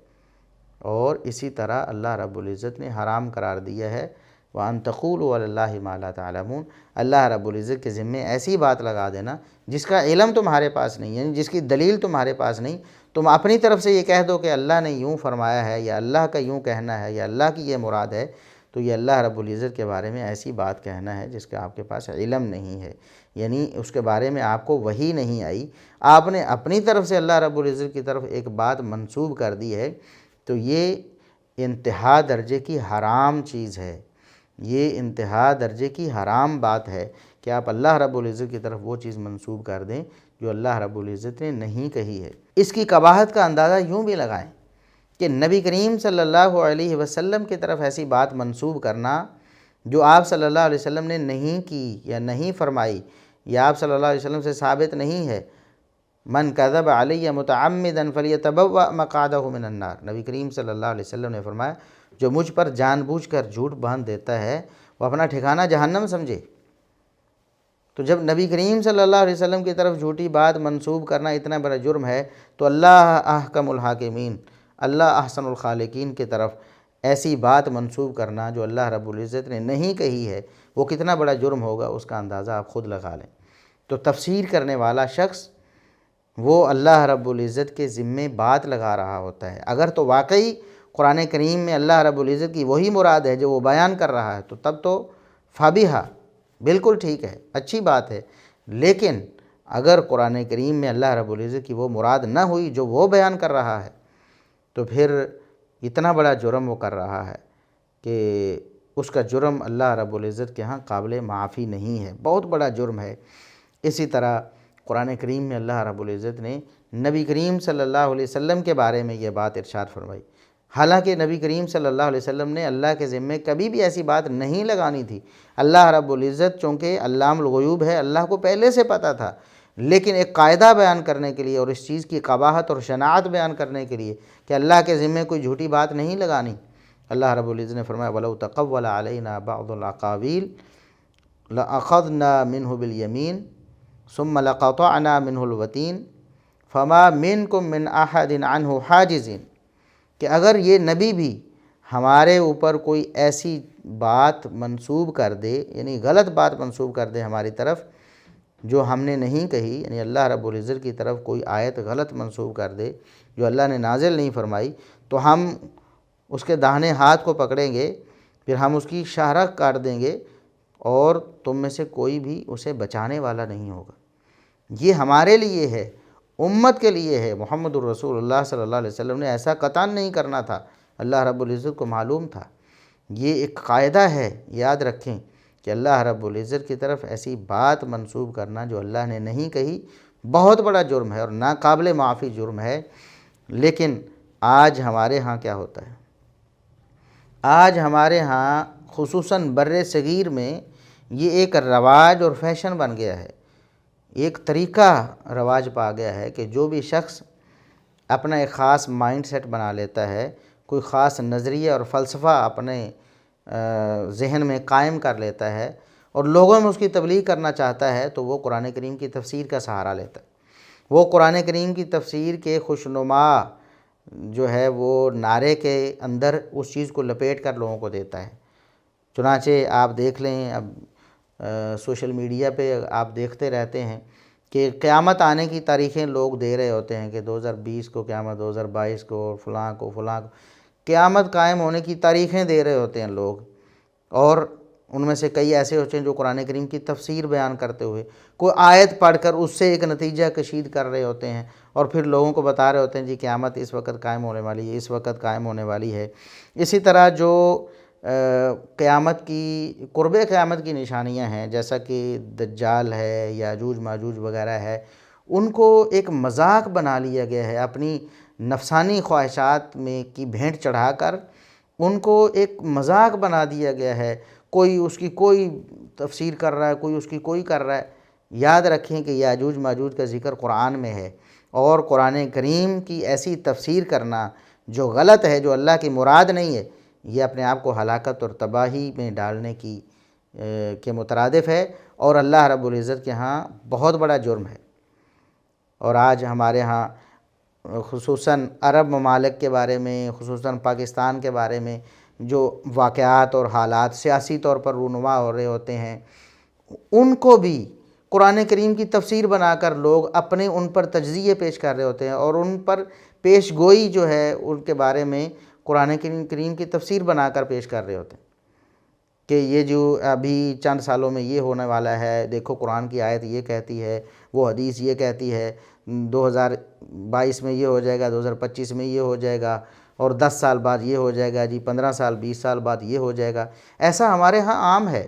اور اسی طرح اللہ رب العزت نے حرام قرار دیا ہے وَأَن تَقُولُوا عَلَى اللَّهِ مَا لَا تَعْلَمُونَ، اللہ رب العزت کے ذمے ایسی بات لگا دینا جس کا علم تمہارے پاس نہیں، یعنی جس کی دلیل تمہارے پاس نہیں، تم اپنی طرف سے یہ کہہ دو کہ اللہ نے یوں فرمایا ہے، یا اللہ کا یوں کہنا ہے، یا اللہ کی یہ مراد ہے، تو یہ اللہ رب العزت کے بارے میں ایسی بات کہنا ہے جس کا آپ کے پاس علم نہیں ہے، یعنی اس کے بارے میں آپ کو وحی نہیں آئی، آپ نے اپنی طرف سے اللہ رب العزت کی طرف ایک بات منسوب کر دی ہے، تو یہ انتہا درجے کی حرام چیز ہے، یہ انتہا درجے کی حرام بات ہے کہ آپ اللہ رب العزت کی طرف وہ چیز منسوب کر دیں جو اللہ رب العزت نے نہیں کہی ہے۔ اس کی قباحت کا اندازہ یوں بھی لگائیں کہ نبی کریم صلی اللہ علیہ وسلم کی طرف ایسی بات منسوب کرنا جو آپ صلی اللہ علیہ وسلم نے نہیں کی یا نہیں فرمائی، یا آپ صلی اللہ علیہ وسلم سے ثابت نہیں ہے۔ من کذب علی متعمدا فلیتبوأ مقعدہ من النار، نبی کریم صلی اللہ علیہ وسلم نے فرمایا جو مجھ پر جان بوجھ کر جھوٹ باندھ دیتا ہے وہ اپنا ٹھکانہ جہنم سمجھے۔ تو جب نبی کریم صلی اللہ علیہ وسلم کی طرف جھوٹی بات منسوب کرنا اتنا بڑا جرم ہے، تو اللہ احکم الحاکمین، اللہ احسن الخالقین کی طرف ایسی بات منسوب کرنا جو اللہ رب العزت نے نہیں کہی ہے وہ کتنا بڑا جرم ہوگا، اس کا اندازہ آپ خود لگا لیں۔ تو تفسیر کرنے والا شخص وہ اللہ رب العزت کے ذمے بات لگا رہا ہوتا ہے۔ اگر تو واقعی قرآن کریم میں اللہ رب العزت کی وہی مراد ہے جو وہ بیان کر رہا ہے، تو تب تو فابیہا، بالکل ٹھیک ہے، اچھی بات ہے۔ لیکن اگر قرآن کریم میں اللہ رب العزت کی وہ مراد نہ ہوئی جو وہ بیان کر رہا ہے، تو پھر اتنا بڑا جرم وہ کر رہا ہے کہ اس کا جرم اللہ رب العزت کے ہاں قابل معافی نہیں ہے، بہت بڑا جرم ہے۔ اسی طرح قرآن کریم میں اللہ رب العزت نے نبی کریم صلی اللہ علیہ وسلم کے بارے میں یہ بات ارشاد فرمائی، حالانکہ نبی کریم صلی اللہ علیہ وسلم نے اللہ کے ذمے کبھی بھی ایسی بات نہیں لگانی تھی۔ اللہ رب العزت چونکہ علام الغیوب ہے، اللہ کو پہلے سے پتہ تھا، لیکن ایک قاعدہ بیان کرنے کے لیے اور اس چیز کی قباحت اور شناعت بیان کرنے کے لیے کہ اللہ کے ذمے کوئی جھوٹی بات نہیں لگانی، اللہ رب العزت نے فرمایا وَلَوْ تَقَوَّلَ عَلَيْنَا بَعْضُ الْأَقَاوِيلِ لَأَخَذْنَا مِنْهُ بِالْيَمِينِ ثُمَّ لَقَطَعْنَا مِنْهُ الْوَتِينَ فَمَا مِنْكُمْ مِنْ أَحَدٍ عَنْهُ حَاجِزٍ، کہ اگر یہ نبی بھی ہمارے اوپر کوئی ایسی بات منسوب کر دے، یعنی غلط بات منسوب کر دے ہماری طرف جو ہم نے نہیں کہی، یعنی اللہ رب العزت کی طرف کوئی آیت غلط منسوب کر دے جو اللہ نے نازل نہیں فرمائی، تو ہم اس کے داہنے ہاتھ کو پکڑیں گے، پھر ہم اس کی شاہراہ کاٹ دیں گے، اور تم میں سے کوئی بھی اسے بچانے والا نہیں ہوگا۔ یہ ہمارے لیے ہے، امت کے لیے ہے، محمد الرسول اللہ صلی اللہ علیہ وسلم نے ایسا قطعاً نہیں کرنا تھا، اللہ رب العزت کو معلوم تھا۔ یہ ایک قاعدہ ہے، یاد رکھیں کہ اللہ رب العزت کی طرف ایسی بات منسوب کرنا جو اللہ نے نہیں کہی بہت بڑا جرم ہے اور ناقابل معافی جرم ہے۔ لیکن آج ہمارے ہاں کیا ہوتا ہے؟ آج ہمارے ہاں خصوصاً بر صغیر میں یہ ایک رواج اور فیشن بن گیا ہے، ایک طریقہ رواج پا گیا ہے کہ جو بھی شخص اپنا ایک خاص مائنڈ سیٹ بنا لیتا ہے، کوئی خاص نظریہ اور فلسفہ اپنے ذہن میں قائم کر لیتا ہے اور لوگوں میں اس کی تبلیغ کرنا چاہتا ہے، تو وہ قرآن کریم کی تفسیر کا سہارا لیتا ہے۔ وہ قرآن کریم کی تفسیر کے خوشنما جو ہے وہ نعرے کے اندر اس چیز کو لپیٹ کر لوگوں کو دیتا ہے۔ چنانچہ آپ دیکھ لیں، اب سوشل میڈیا پہ آپ دیکھتے رہتے ہیں کہ قیامت آنے کی تاریخیں لوگ دے رہے ہوتے ہیں کہ 2020 کو قیامت، 2022 کو، فلاں کو قیامت قائم ہونے کی تاریخیں دے رہے ہوتے ہیں لوگ، اور ان میں سے کئی ایسے ہوتے ہیں جو قرآن کریم کی تفسیر بیان کرتے ہوئے کوئی آیت پڑھ کر اس سے ایک نتیجہ کشید کر رہے ہوتے ہیں اور پھر لوگوں کو بتا رہے ہوتے ہیں جی قیامت اس وقت قائم ہونے والی ہے، اس وقت قائم ہونے والی ہے۔ اسی طرح جو قیامت کی قرب قیامت کی نشانیاں ہیں، جیسا کہ دجال ہے، یاجوج ماجوج وغیرہ ہے، ان کو ایک مذاق بنا لیا گیا ہے، اپنی نفسانی خواہشات میں کی بھینٹ چڑھا کر ان کو ایک مذاق بنا دیا گیا ہے۔ کوئی اس کی کوئی تفسیر کر رہا ہے، کوئی اس کی کوئی کر رہا ہے۔ یاد رکھیں کہ یاجوج ماجوج کا ذکر قرآن میں ہے، اور قرآن کریم کی ایسی تفسیر کرنا جو غلط ہے، جو اللہ کی مراد نہیں ہے، یہ اپنے آپ کو ہلاکت اور تباہی میں ڈالنے کی کے مترادف ہے اور اللہ رب العزت کے ہاں بہت بڑا جرم ہے۔ اور آج ہمارے ہاں خصوصاً عرب ممالک کے بارے میں، خصوصاً پاکستان کے بارے میں جو واقعات اور حالات سیاسی طور پر رونما ہو رہے ہوتے ہیں، ان کو بھی قرآن کریم کی تفسیر بنا کر لوگ اپنے ان پر تجزیے پیش کر رہے ہوتے ہیں اور ان پر پیش گوئی جو ہے ان کے بارے میں قرآن کریم کی تفسیر بنا کر پیش کر رہے ہوتے ہیں کہ یہ جو ابھی چند سالوں میں یہ ہونے والا ہے، دیکھو قرآن کی آیت یہ کہتی ہے، وہ حدیث یہ کہتی ہے، 2022 میں یہ ہو جائے گا، 2025 میں یہ ہو جائے گا، اور 10 سال بعد یہ ہو جائے گا، جی 15 سال 20 سال بعد یہ ہو جائے گا۔ ایسا ہمارے ہاں عام ہے۔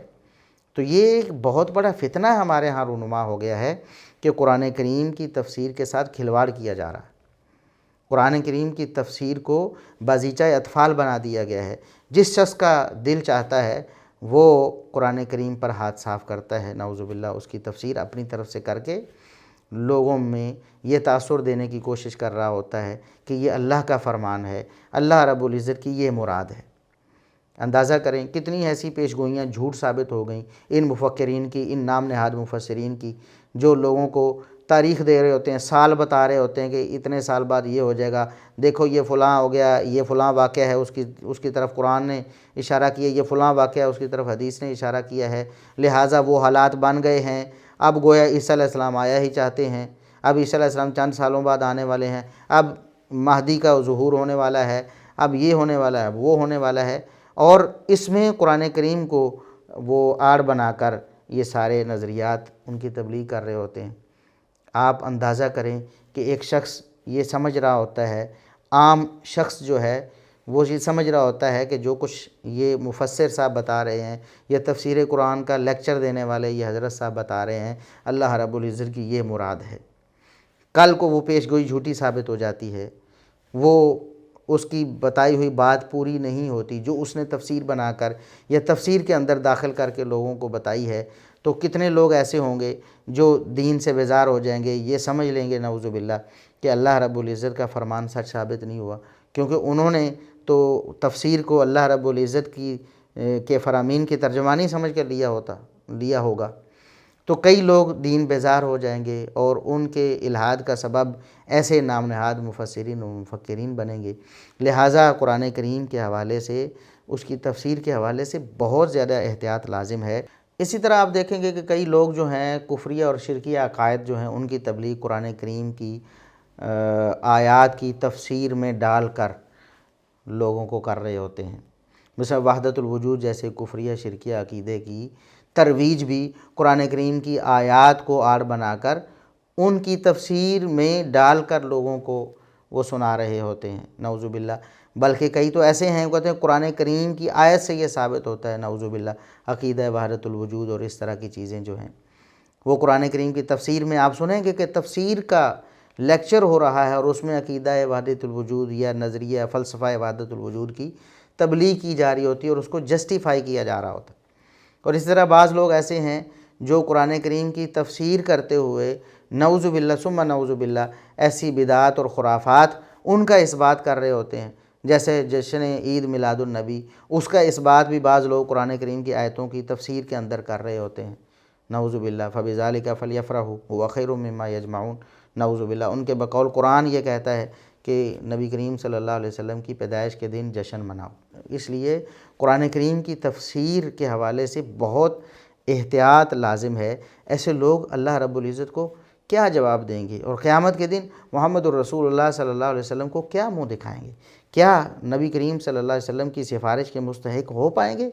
تو یہ ایک بہت بڑا فتنہ ہمارے ہاں رونما ہو گیا ہے کہ قرآن کریم کی تفسیر کے ساتھ کھلواڑ کیا جا رہا ہے۔ قرآن کریم کی تفسیر کو بازیچہ اطفال بنا دیا گیا ہے۔ جس شخص کا دل چاہتا ہے وہ قرآن کریم پر ہاتھ صاف کرتا ہے، نعوذ باللہ، اس کی تفسیر اپنی طرف سے کر کے لوگوں میں یہ تاثر دینے کی کوشش کر رہا ہوتا ہے کہ یہ اللہ کا فرمان ہے، اللہ رب العزت کی یہ مراد ہے۔ اندازہ کریں کتنی ایسی پیش گوئیاں جھوٹ ثابت ہو گئیں ان مفکرین کی، ان نام نہاد مفسرین کی، جو لوگوں کو تاریخ دے رہے ہوتے ہیں، سال بتا رہے ہوتے ہیں کہ اتنے سال بعد یہ ہو جائے گا، دیکھو یہ فلاں ہو گیا، یہ فلاں واقعہ ہے، اس کی طرف قرآن نے اشارہ کیا، یہ فلاں واقعہ ہے، اس کی طرف حدیث نے اشارہ کیا ہے، لہٰذا وہ حالات بن گئے ہیں۔ اب گویا عیسیٰ علیہ السلام آیا ہی چاہتے ہیں، اب عیسیٰ علیہ السلام چند سالوں بعد آنے والے ہیں، اب مہدی کا ظہور ہونے والا ہے، اب یہ ہونے والا ہے، وہ ہونے والا ہے، اور اس میں قرآن کریم کو وہ آڑ بنا کر یہ سارے نظریات ان کی تبلیغ کر رہے ہوتے ہیں۔ آپ اندازہ کریں کہ ایک شخص یہ سمجھ رہا ہوتا ہے، عام شخص جو ہے وہ یہ سمجھ رہا ہوتا ہے کہ جو کچھ یہ مفسر صاحب بتا رہے ہیں، یہ تفسیر قرآن کا لیکچر دینے والے یہ حضرت صاحب بتا رہے ہیں، اللہ رب العزت کی یہ مراد ہے۔ کل کو وہ پیش گوئی جھوٹی ثابت ہو جاتی ہے، وہ اس کی بتائی ہوئی بات پوری نہیں ہوتی جو اس نے تفسیر بنا کر یا تفسیر کے اندر داخل کر کے لوگوں کو بتائی ہے، تو کتنے لوگ ایسے ہوں گے جو دین سے بیزار ہو جائیں گے، یہ سمجھ لیں گے نعوذ باللہ کہ اللہ رب العزت کا فرمان سچ ثابت نہیں ہوا، کیونکہ انہوں نے تو تفسیر کو اللہ رب العزت کے فرامین کی ترجمانی سمجھ کر لیا ہوگا۔ تو کئی لوگ دین بیزار ہو جائیں گے اور ان کے الحاد کا سبب ایسے نام نہاد مفسرین و مفکرین بنیں گے۔ لہٰذا قرآن کریم کے حوالے سے، اس کی تفسیر کے حوالے سے بہت زیادہ احتیاط لازم ہے۔ اسی طرح آپ دیکھیں گے کہ کئی لوگ جو ہیں کفریہ اور شرکیہ عقائد جو ہیں ان کی تبلیغ قرآن کریم کی آیات کی تفسیر میں ڈال کر لوگوں کو کر رہے ہوتے ہیں۔ مثلا وحدت الوجود جیسے کفریہ شرکیہ عقیدے کی ترویج بھی قرآن کریم کی آیات کو آڑ بنا کر ان کی تفسیر میں ڈال کر لوگوں کو وہ سنا رہے ہوتے ہیں، نعوذ باللہ۔ بلکہ کئی تو ایسے ہیں کہتے ہیں قرآن کریم کی آیت سے یہ ثابت ہوتا ہے، نعوذ باللہ، عقیدہ وحدت الوجود اور اس طرح کی چیزیں جو ہیں وہ قرآن کریم کی تفسیر میں آپ سنیں گے کہ تفسیر کا لیکچر ہو رہا ہے اور اس میں عقیدہ وحدت الوجود یا نظریہ فلسفہ وحدت الوجود کی تبلیغ کی جا رہی ہوتی ہے اور اس کو جسٹیفائی کیا جا رہا ہوتا ہے۔ اور اس طرح بعض لوگ ایسے ہیں جو قرآن کریم کی تفسیر کرتے ہوئے نعوذ باللہ ثم نعوذ باللہ ایسی بدعات اور خرافات ان کا اس بات کر رہے ہوتے ہیں، جیسے جشن عید میلاد النبی، اس کا اس بات بھی بعض لوگ قرآن کریم کی آیتوں کی تفسیر کے اندر کر رہے ہوتے ہیں، نعوذ باللہ۔ فَبِذَالِكَ فَلْيَفْرَحُوا هُوَ خَيْرٌ مِّمَّا يَجْمَعُونَ، نعوذ باللہ۔ ان کے بقول قرآن یہ کہتا ہے کہ نبی کریم صلی اللہ علیہ وسلم کی پیدائش کے دن جشن مناؤ۔ اس لیے قرآن کریم کی تفسیر کے حوالے سے بہت احتیاط لازم ہے۔ ایسے لوگ اللہ رب العزت کو کیا جواب دیں گے اور قیامت کے دن محمد الرسول اللہ صلی اللہ علیہ وسلم کو کیا منہ دکھائیں گے؟ کیا نبی کریم صلی اللہ علیہ وسلم کی سفارش کے مستحق ہو پائیں گے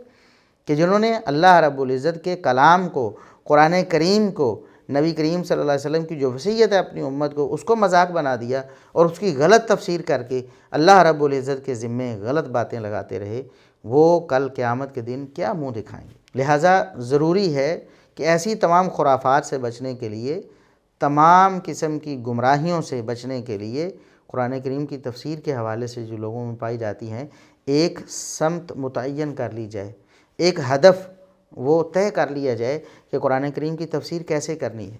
کہ جنہوں نے اللہ رب العزت کے کلام کو، قرآن کریم کو، نبی کریم صلی اللہ علیہ وسلم کی جو وصیت ہے اپنی امت کو، اس کو مذاق بنا دیا اور اس کی غلط تفسیر کر کے اللہ رب العزت کے ذمے غلط باتیں لگاتے رہے، وہ کل قیامت کے دن کیا منہ دکھائیں گے؟ لہٰذا ضروری ہے کہ ایسی تمام خرافات سے بچنے کے لیے، تمام قسم کی گمراہیوں سے بچنے کے لیے قرآن کریم کی تفسیر کے حوالے سے جو لوگوں میں پائی جاتی ہیں، ایک سمت متعین کر لی جائے، ایک ہدف وہ طے کر لیا جائے کہ قرآن کریم کی تفسیر کیسے کرنی ہے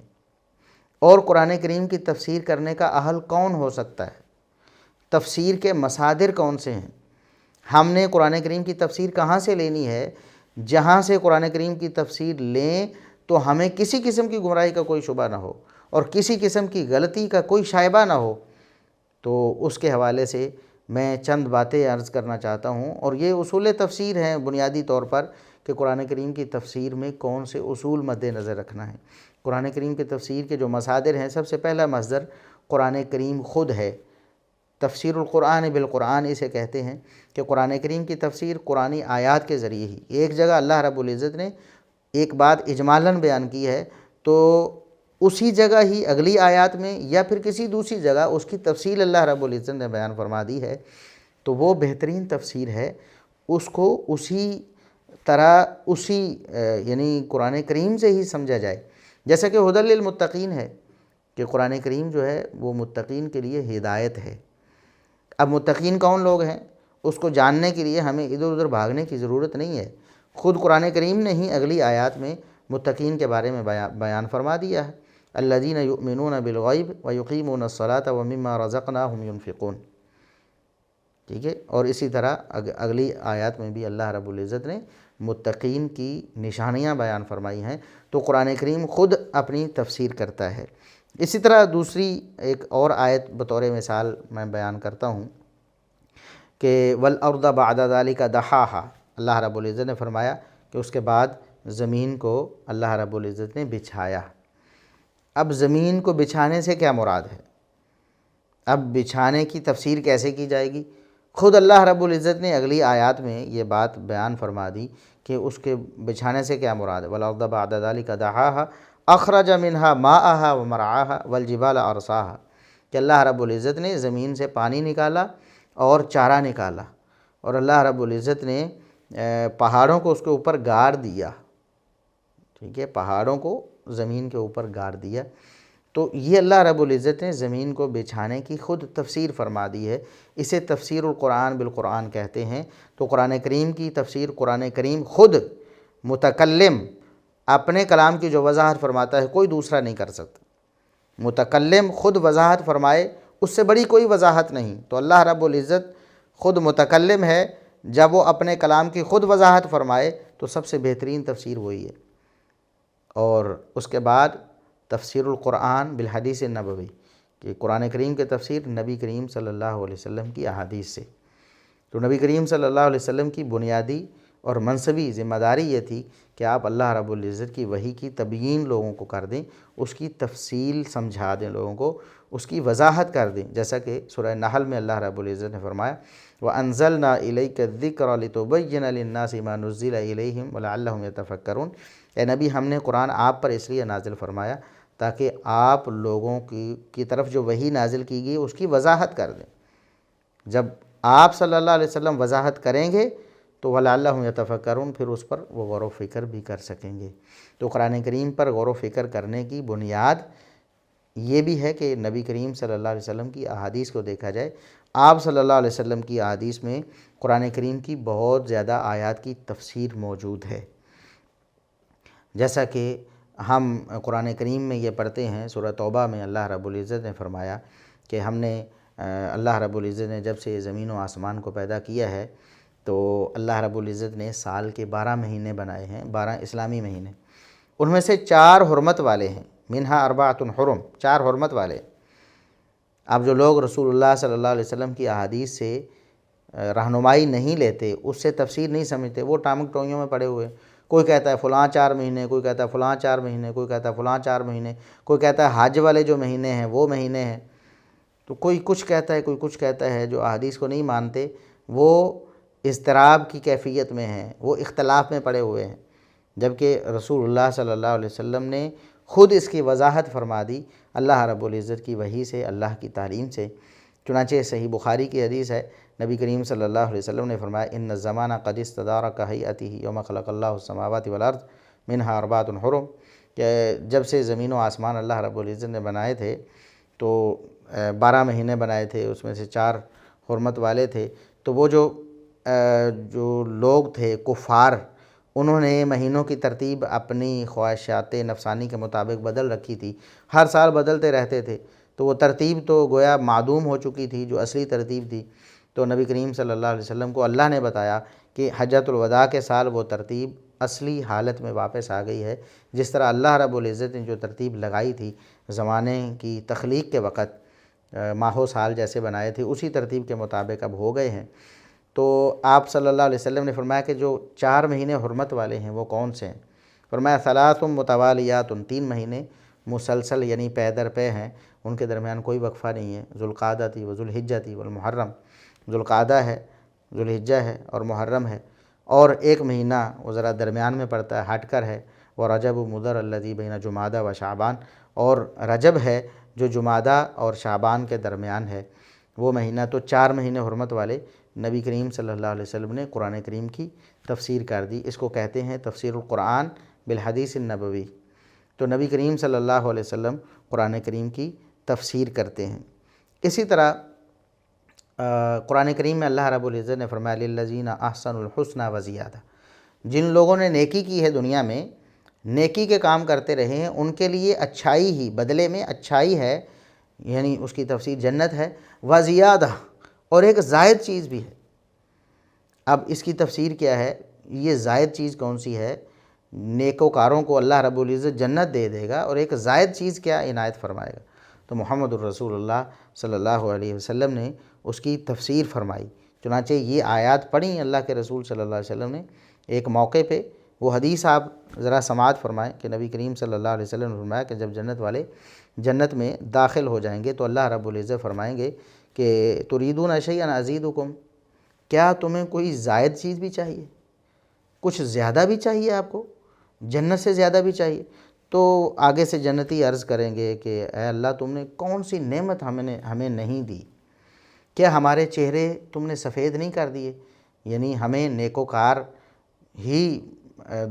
اور قرآن کریم کی تفسیر کرنے کا اہل کون ہو سکتا ہے، تفسیر کے مصادر کون سے ہیں، ہم نے قرآن کریم کی تفسیر کہاں سے لینی ہے۔ جہاں سے قرآن کریم کی تفسیر لیں تو ہمیں کسی قسم کی گمراہی کا کوئی شبہ نہ ہو اور کسی قسم کی غلطی کا کوئی شائبہ نہ ہو، تو اس کے حوالے سے میں چند باتیں عرض کرنا چاہتا ہوں۔ اور یہ اصول تفسیر ہیں بنیادی طور پر کہ قرآن کریم کی تفسیر میں کون سے اصول مد نظر رکھنا ہے۔ قرآن کریم کی تفسیر کے جو مصادر ہیں، سب سے پہلا مصدر قرآن کریم خود ہے۔ تفسیر القرآن بالقرآن اسے کہتے ہیں کہ قرآن کریم کی تفسیر قرآنی آیات کے ذریعے ہی، ایک جگہ اللہ رب العزت نے ایک بات اجمالاً بیان کی ہے تو اسی جگہ ہی اگلی آیات میں یا پھر کسی دوسری جگہ اس کی تفصیل اللہ رب العزت نے بیان فرما دی ہے، تو وہ بہترین تفسیر ہے۔ اس کو اسی طرح یعنی قرآن کریم سے ہی سمجھا جائے، جیسا کہ ھدی للمتقین ہے کہ قرآن کریم جو ہے وہ متقین کے لیے ہدایت ہے۔ اب متقین کون لوگ ہیں اس کو جاننے کے لیے ہمیں ادھر ادھر بھاگنے کی ضرورت نہیں ہے، خود قرآن کریم نے ہی اگلی آیات میں متقین کے بارے میں بیان فرما دیا ہے، الذین یؤمنون بالغیب ویقیمون الصلاۃ ومما رزقناہم ینفقون، ٹھیک ہے۔ اور اسی طرح اگلی آیات میں بھی اللہ رب العزت نے متقین کی نشانیاں بیان فرمائی ہیں، تو قرآن کریم خود اپنی تفسیر کرتا ہے۔ اسی طرح دوسری ایک اور آیت بطور مثال میں بیان کرتا ہوں کہ والارض بعد ذلک دحاہا، اللہ رب العزت نے فرمایا کہ اس کے بعد زمین کو اللہ رب العزت نے بچھایا۔ اب زمین کو بچھانے سے کیا مراد ہے؟ اب بچھانے کی تفسیر کیسے کی جائے گی؟ خود اللہ رب العزت نے اگلی آیات میں یہ بات بیان فرما دی کہ اس کے بچھانے سے کیا مراد ہے۔ والارض بعد ذلک دحاہا اخرج منہا ماءہا ومرعاہا والجبال ارساہا، کہ اللہ رب العزت نے زمین سے پانی نکالا اور چارہ نکالا، اور اللہ رب العزت نے پہاڑوں کو اس کے اوپر گاڑ دیا، ٹھیک ہے، پہاڑوں کو زمین کے اوپر گاڑ دیا۔ تو یہ اللہ رب العزت نے زمین کو بچھانے کی خود تفسیر فرما دی ہے، اسے تفسیر القرآن بالقرآن کہتے ہیں۔ تو قرآن کریم کی تفسیر قرآن کریم خود متکلم اپنے کلام کی جو وضاحت فرماتا ہے کوئی دوسرا نہیں کر سکتا، متکلم خود وضاحت فرمائے اس سے بڑی کوئی وضاحت نہیں۔ تو اللہ رب العزت خود متکلم ہے، جب وہ اپنے کلام کی خود وضاحت فرمائے تو سب سے بہترین تفسیر وہی ہے۔ اور اس کے بعد تفسیر القرآن بالحدیث النبوی، کہ قرآن کریم کی تفسیر نبی کریم صلی اللہ علیہ وسلم کی احادیث سے۔ تو نبی کریم صلی اللہ علیہ وسلم کی بنیادی اور منصبی ذمہ داری یہ تھی کہ آپ اللہ رب العزت کی وحی کی تبیین لوگوں کو کر دیں، اس کی تفصیل سمجھا دیں لوگوں کو، اس کی وضاحت کر دیں، جیسا کہ سورہ نحل میں اللہ رب العزت نے فرمایا وَأَنزَلْنَا إِلَيْكَ الذِّكْرَ لِتُبَيِّنَ لِلنَّاسِ مَا نُزِّلَ إِلَيْهِمْ وَلَعَلَّهُمْ يَتَفَكَّرُونَ، اے نبی ہم نے قرآن آپ پر اس لیے نازل فرمایا تاکہ آپ لوگوں کی طرف جو وحی نازل کی گئی اس کی وضاحت کر دیں۔ جب آپ صلی اللہ علیہ وسلم وضاحت کریں گے تو وَلَعَلَّهُمْ يَتَفَكَّرُونَ، پھر اس پر وہ غور و فکر بھی کر سکیں گے۔ تو قرآن کریم پر غور و فکر کرنے کی بنیاد یہ بھی ہے کہ نبی کریم صلی اللہ علیہ وسلم کی احادیث کو دیکھا جائے۔ آپ صلی اللہ علیہ وسلم کی احادیث میں قرآن کریم کی بہت زیادہ آیات کی تفسیر موجود ہے، جیسا کہ ہم قرآن کریم میں یہ پڑھتے ہیں۔ سورہ توبہ میں اللہ رب العزت نے فرمایا کہ ہم نے اللہ رب العزت نے جب سے زمین و آسمان کو پیدا کیا ہے تو اللہ رب العزت نے سال کے 12 مہینے بنائے ہیں، 12 اسلامی مہینے، ان میں سے 4 حرمت والے ہیں، منہا اربعۃ حرم، 4 حرمت والے۔ اب جو لوگ رسول اللہ صلی اللہ علیہ وسلم کی احادیث سے رہنمائی نہیں لیتے، اس سے تفسیر نہیں سمجھتے، وہ ٹامک ٹوئیوں میں پڑے ہوئے، کوئی کہتا ہے فلاں 4 مہینے، کوئی کہتا ہے فلاں 4 مہینے، کوئی کہتا ہے فلاں 4 مہینے، کوئی کہتا ہے حج والے جو مہینے ہیں وہ مہینے ہیں، تو کوئی کچھ کہتا ہے، کوئی کچھ کہتا ہے۔ جو احادیث کو نہیں مانتے وہ اضطراب کی کیفیت میں ہیں، وہ اختلاف میں پڑے ہوئے ہیں، جبکہ رسول اللہ صلی اللہ علیہ وسلم نے خود اس کی وضاحت فرما دی اللہ رب العزت کی وحی سے، اللہ کی تعلیم سے۔ چنانچہ صحیح بخاری کی حدیث ہے، نبی کریم صلی اللہ علیہ وسلم نے فرمایا ان الزمان قد استدار کہیئتہ یوم خلق اللہ السماوات والارض منہا اربعۃ حرم، کہ جب سے زمین و آسمان اللہ رب العزت نے بنائے تھے تو 12 مہینے بنائے تھے، اس میں سے 4 حرمت والے تھے، تو وہ جو لوگ تھے کفار، انہوں نے مہینوں کی ترتیب اپنی خواہشات نفسانی کے مطابق بدل رکھی تھی، ہر سال بدلتے رہتے تھے، تو وہ ترتیب تو گویا معدوم ہو چکی تھی جو اصلی ترتیب تھی۔ تو نبی کریم صلی اللہ علیہ وسلم کو اللہ نے بتایا کہ حجۃ الوداع کے سال وہ ترتیب اصلی حالت میں واپس آ گئی ہے، جس طرح اللہ رب العزت نے جو ترتیب لگائی تھی زمانے کی تخلیق کے وقت، ماہ و سال جیسے بنائے تھے، اسی ترتیب کے مطابق اب ہو گئے ہیں۔ تو آپ صلی اللہ علیہ وسلم نے فرمایا کہ جو 4 مہینے حرمت والے ہیں وہ کون سے ہیں؟ فرمایا ثلاث متوالیات، 3 مہینے مسلسل یعنی پے در پے ہیں، ان کے درمیان کوئی وقفہ نہیں ہے، ذوالقعدہ تھی و ذوالحجہ تھی والمحرم، ذوالقعدہ ہے، ذوالحجہ ہے اور محرم ہے، اور ایک مہینہ وہ ذرا درمیان میں پڑتا ہے، ہٹ کر ہے، وہ رجب مضر الذی بین جمادہ و شعبان، اور رجب ہے جو جمادہ اور شعبان کے درمیان ہے وہ مہینہ۔ تو 4 مہینے حرمت والے نبی کریم صلی اللہ علیہ وسلم نے قرآن کریم کی تفسیر کر دی۔ اس کو کہتے ہیں تفسیر القرآن بالحدیث النبوی۔ تو نبی کریم صلی اللہ علیہ وسلم قرآن کریم کی تفسیر کرتے ہیں۔ اسی طرح قرآن کریم میں اللہ رب العزت نے فرمایا للذین احسنوا الحسنی وزیادہ، جن لوگوں نے نیکی کی ہے دنیا میں، نیکی کے کام کرتے رہے ہیں، ان کے لیے اچھائی ہی، بدلے میں اچھائی ہے، یعنی اس کی تفسیر جنت ہے، وزیادہ، اور ایک زائد چیز بھی ہے۔ اب اس کی تفسیر کیا ہے؟ یہ زائد چیز کون سی ہے؟ نیکوکاروں کو اللہ رب العزت جنت دے دے گا، اور ایک زائد چیز کیا عنایت فرمائے گا؟ تو محمد الرسول اللہ صلی اللہ علیہ وسلم نے اس کی تفسیر فرمائی۔ چنانچہ یہ آیات پڑھیں اللہ کے رسول صلی اللہ علیہ وسلم نے ایک موقع پہ، وہ حدیث آپ ذرا سماعت فرمائیں کہ نبی کریم صلی اللہ علیہ وسلم نے فرمایا کہ جب جنت والے جنت میں داخل ہو جائیں گے تو اللہ رب العزت فرمائیں گے کہ تریدون شیئا ازیدکم، کیا تمہیں کوئی زائد چیز بھی چاہیے، کچھ زیادہ بھی چاہیے آپ کو، جنت سے زیادہ بھی چاہیے؟ تو آگے سے جنتی عرض کریں گے کہ اے اللہ تم نے کون سی نعمت ہمیں نہیں دی، کیا ہمارے چہرے تم نے سفید نہیں کر دیے؟ یعنی ہمیں نیکوکار ہی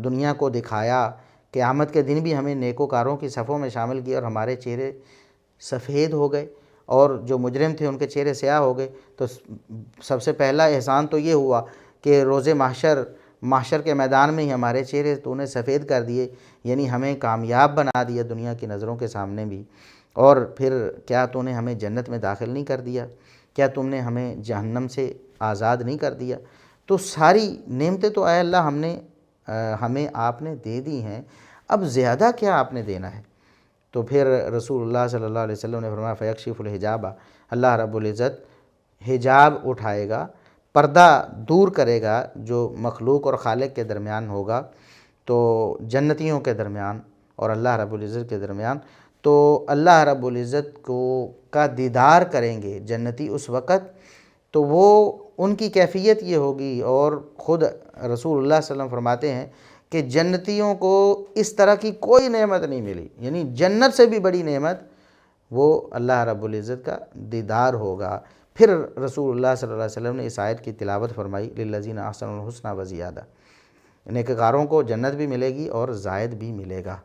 دنیا کو دکھایا، قیامت کے دن بھی ہمیں نیکوکاروں کی صفوں میں شامل کیا اور ہمارے چہرے سفید ہو گئے، اور جو مجرم تھے ان کے چہرے سیاہ ہو گئے۔ تو سب سے پہلا احسان تو یہ ہوا کہ روز محشر کے میدان میں ہی ہمارے چہرے تو نے سفید کر دیے، یعنی ہمیں کامیاب بنا دیا دنیا کی نظروں کے سامنے بھی۔ اور پھر کیا تو نے ہمیں جنت میں داخل نہیں کر دیا؟ کیا تم نے ہمیں جہنم سے آزاد نہیں کر دیا؟ تو ساری نعمتیں تو اے اللہ ہمیں آپ نے دے دی ہیں، اب زیادہ کیا آپ نے دینا ہے؟ تو پھر رسول اللہ صلی اللہ علیہ وسلم نے فرمایا فیکشف الحجاب، اللہ رب العزت حجاب اٹھائے گا، پردہ دور کرے گا جو مخلوق اور خالق کے درمیان ہوگا، تو جنتیوں کے درمیان اور اللہ رب العزت کے درمیان، تو اللہ رب العزت کا دیدار کریں گے جنتی اس وقت، تو وہ ان کی کیفیت یہ ہوگی، اور خود رسول اللہ صلی اللہ علیہ وسلم فرماتے ہیں کہ جنتیوں کو اس طرح کی کوئی نعمت نہیں ملی، یعنی جنت سے بھی بڑی نعمت وہ اللہ رب العزت کا دیدار ہوگا۔ پھر رسول اللہ صلی اللہ علیہ وسلم نے اس آیت کی تلاوت فرمائی، للذین احسنوا الحسنی وزیادہ، نیکوکاروں کو جنت بھی ملے گی اور زائد بھی ملے گا۔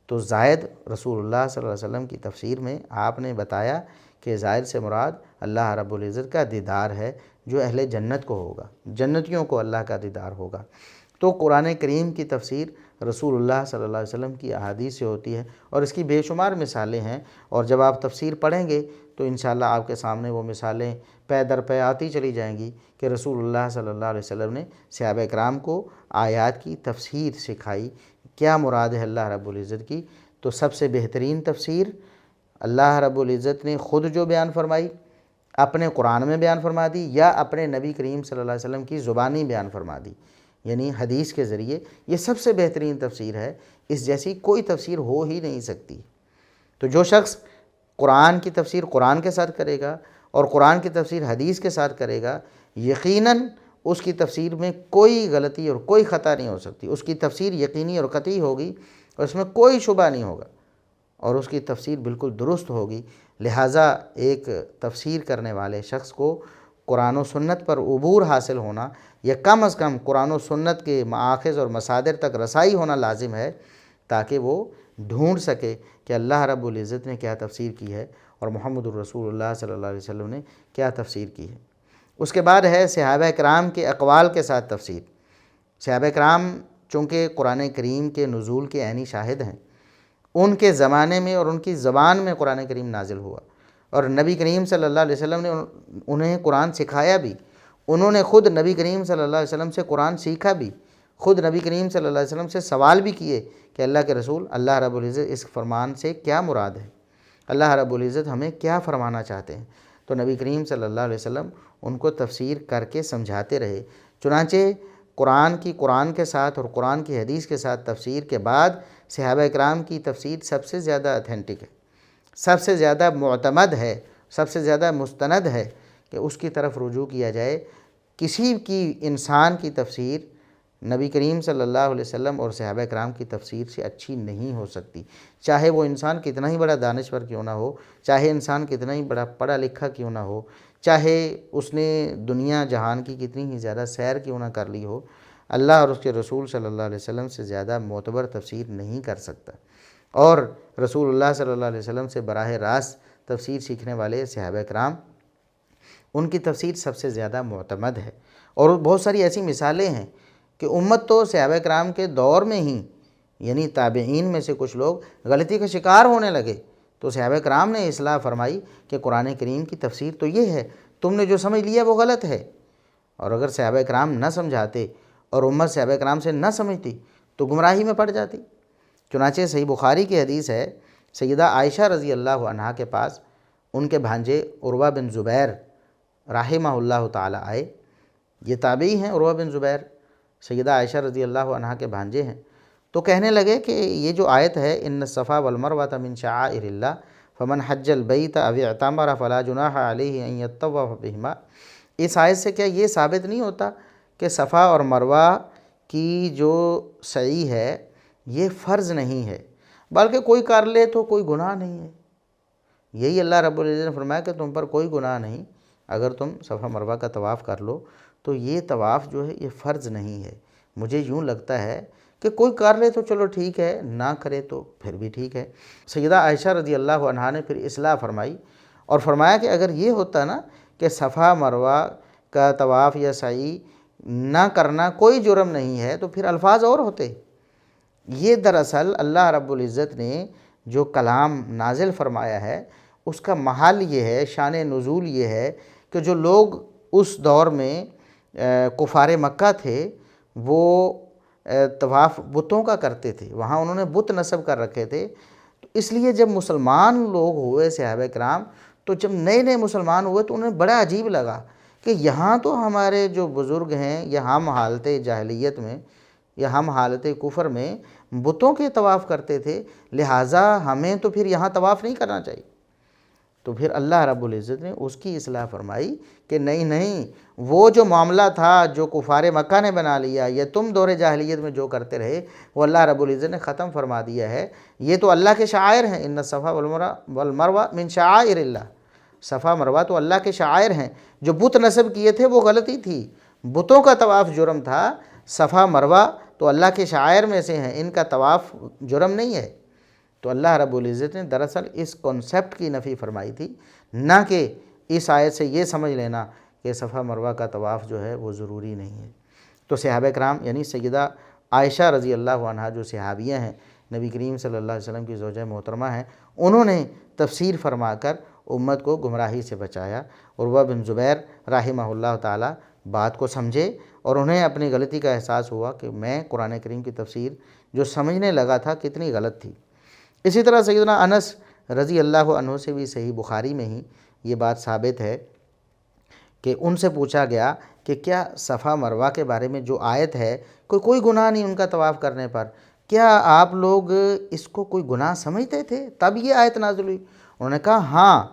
تو زائد رسول اللہ صلی اللہ علیہ وسلم کی تفسیر میں آپ نے بتایا کہ زائد سے مراد اللہ رب العزت کا دیدار ہے جو اہل جنت کو ہوگا، جنتیوں کو اللہ کا دیدار ہوگا۔ تو قرآن کریم کی تفسیر رسول اللہ صلی اللہ علیہ وسلم کی احادیث سے ہوتی ہے، اور اس کی بے شمار مثالیں ہیں، اور جب آپ تفسیر پڑھیں گے تو انشاءاللہ آپ کے سامنے وہ مثالیں پے در پے آتی چلی جائیں گی کہ رسول اللہ صلی اللہ علیہ وسلم نے صحابہ کرام کو آیات کی تفسیر سکھائی، کیا مراد ہے اللہ رب العزت کی۔ تو سب سے بہترین تفسیر اللہ رب العزت نے خود جو بیان فرمائی، اپنے قرآن میں بیان فرما دی، یا اپنے نبی کریم صلی اللہ علیہ وسلم کی زبانی بیان فرما دی، یعنی حدیث کے ذریعے، یہ سب سے بہترین تفسیر ہے، اس جیسی کوئی تفسیر ہو ہی نہیں سکتی۔ تو جو شخص قرآن کی تفسیر قرآن کے ساتھ کرے گا اور قرآن کی تفسیر حدیث کے ساتھ کرے گا، یقیناً اس کی تفسیر میں کوئی غلطی اور کوئی خطا نہیں ہو سکتی، اس کی تفسیر یقینی اور قطعی ہوگی اور اس میں کوئی شبہ نہیں ہوگا، اور اس کی تفسیر بالکل درست ہوگی۔ لہٰذا ایک تفسیر کرنے والے شخص کو قرآن و سنت پر عبور حاصل ہونا، یا کم از کم قرآن و سنت کے مآخذ اور مصادر تک رسائی ہونا لازم ہے، تاکہ وہ ڈھونڈ سکے کہ اللہ رب العزت نے کیا تفسیر کی ہے اور محمد الرسول اللہ صلی اللہ علیہ وسلم نے کیا تفسیر کی ہے۔ اس کے بعد ہے صحابہ کرام کے اقوال کے ساتھ تفسیر۔ صحابہ کرام چونکہ قرآن کریم کے نزول کے عینی شاہد ہیں، ان کے زمانے میں اور ان کی زبان میں قرآن کریم نازل ہوا، اور نبی کریم صلی اللہ علیہ وسلم نے انہیں قرآن سکھایا بھی، انہوں نے خود نبی کریم صلی اللہ علیہ وسلم سے قرآن سیکھا بھی، خود نبی کریم صلی اللہ علیہ وسلم سے سوال بھی کیے کہ اللہ کے رسول، اللہ رب العزت اس فرمان سے کیا مراد ہے، اللہ رب العزت ہمیں کیا فرمانا چاہتے ہیں۔ تو نبی کریم صلی اللہ علیہ وسلم ان کو تفسیر کر کے سمجھاتے رہے۔ چنانچہ قرآن کے ساتھ اور قرآن کی حدیث کے ساتھ تفسیر کے بعد صحابہ کرام کی تفسیر سب سے زیادہ اتھینٹک ہے، سب سے زیادہ معتمد ہے، سب سے زیادہ مستند ہے کہ اس کی طرف رجوع کیا جائے۔ کسی کی انسان کی تفسیر نبی کریم صلی اللہ علیہ وسلم اور صحابہ کرام کی تفسیر سے اچھی نہیں ہو سکتی، چاہے وہ انسان کتنا ہی بڑا دانشور کیوں نہ ہو، چاہے انسان کتنا ہی بڑا پڑھا لکھا کیوں نہ ہو، چاہے اس نے دنیا جہان کی کتنی ہی زیادہ سیر کیوں نہ کر لی ہو، اللہ اور اس کے رسول صلی اللہ علیہ وسلم سے زیادہ معتبر تفسیر نہیں کر سکتا۔ اور رسول اللہ صلی اللہ علیہ وسلم سے براہ راست تفسیر سیکھنے والے صحابہ کرام، ان کی تفسیر سب سے زیادہ معتمد ہے۔ اور بہت ساری ایسی مثالیں ہیں کہ امت تو صحابہ کرام کے دور میں ہی، یعنی تابعین میں سے کچھ لوگ غلطی کا شکار ہونے لگے، تو صحابہ کرام نے اصلاح فرمائی کہ قرآن کریم کی تفسیر تو یہ ہے، تم نے جو سمجھ لیا وہ غلط ہے۔ اور اگر صحابہ کرام نہ سمجھاتے اور امت صحابہ کرام سے نہ سمجھتی تو گمراہی میں پڑ جاتی۔ چنانچہ صحیح بخاری کی حدیث ہے، سیدہ عائشہ رضی اللہ عنہا کے پاس ان کے بھانجے عروہ بن زبیر رحمہ اللہ تعالی آئے۔ یہ تابعی ہیں عروہ بن زبیر، سیدہ عائشہ رضی اللہ عنہا کے بھانجے ہیں۔ تو کہنے لگے کہ یہ جو آیت ہے، ان الصفا والمروۃ من شعائر اللہ فمن حج البیت او اعتمر فلا جناح علیہ ان یطوف بہما، اس آیت سے کیا یہ ثابت نہیں ہوتا کہ صفا اور مروہ کی جو سعی ہے یہ فرض نہیں ہے، بلکہ کوئی کر لے تو کوئی گناہ نہیں ہے؟ یہی اللہ رب العزت نے فرمایا کہ تم پر کوئی گناہ نہیں اگر تم صفا مروہ کا طواف کر لو، تو یہ طواف جو ہے یہ فرض نہیں ہے۔ مجھے یوں لگتا ہے کہ کوئی کر لے تو چلو ٹھیک ہے، نہ کرے تو پھر بھی ٹھیک ہے۔ سیدہ عائشہ رضی اللہ عنہا نے پھر اصلاح فرمائی اور فرمایا کہ اگر یہ ہوتا نا کہ صفا مروہ کا طواف یا سعی نہ کرنا کوئی جرم نہیں ہے تو پھر الفاظ اور ہوتے۔ یہ دراصل اللہ رب العزت نے جو کلام نازل فرمایا ہے اس کا محل یہ ہے، شان نزول یہ ہے کہ جو لوگ اس دور میں کفار مکہ تھے وہ طواف بتوں کا کرتے تھے، وہاں انہوں نے بت نصب کر رکھے تھے۔ تو اس لیے جب مسلمان لوگ ہوئے صحابہ کرام، تو جب نئے نئے مسلمان ہوئے تو انہیں بڑا عجیب لگا کہ یہاں تو ہمارے جو بزرگ ہیں، یا ہم حالت جاہلیت میں یا ہم حالت کفر میں بتوں کے طواف کرتے تھے، لہٰذا ہمیں تو پھر یہاں طواف نہیں کرنا چاہیے۔ تو پھر اللہ رب العزت نے اس کی اصلاح فرمائی کہ نہیں وہ جو معاملہ تھا جو کفار مکہ نے بنا لیا، یا تم دور جاہلیت میں جو کرتے رہے، وہ اللہ رب العزت نے ختم فرما دیا ہے۔ یہ تو اللہ کے شعائر ہیں، ان الصفا والمروہ من شعائر اللہ، صفا مروہ تو اللہ کے شعائر ہیں۔ جو بت نصب کیے تھے وہ غلطی تھی، بتوں کا طواف جرم تھا، صفا مروہ تو اللہ کے شعائر میں سے ہیں، ان کا طواف جرم نہیں ہے۔ تو اللہ رب العزت نے دراصل اس کنسیپٹ کی نفی فرمائی تھی، نہ کہ اس آیت سے یہ سمجھ لینا کہ صفا مروہ کا طواف جو ہے وہ ضروری نہیں ہے۔ تو صحابہ کرام یعنی سیدہ عائشہ رضی اللہ عنہا جو صحابیہ ہیں، نبی کریم صلی اللہ علیہ وسلم کی زوجہ محترمہ ہیں، انہوں نے تفسیر فرما کر امت کو گمراہی سے بچایا۔ عروہ بن زبیر رحمہ اللہ تعالی بات کو سمجھے اور انہیں اپنی غلطی کا احساس ہوا کہ میں قرآن کریم کی تفسیر جو سمجھنے لگا تھا کتنی غلط تھی۔ اسی طرح سیدنا انس رضی اللہ عنہ سے بھی صحیح بخاری میں ہی یہ بات ثابت ہے کہ ان سے پوچھا گیا کہ کیا صفا مروہ کے بارے میں جو آیت ہے کوئی گناہ نہیں ان کا طواف کرنے پر، کیا آپ لوگ اس کو کوئی گناہ سمجھتے تھے تب یہ آیت نازل ہوئی؟ انہوں نے کہا ہاں،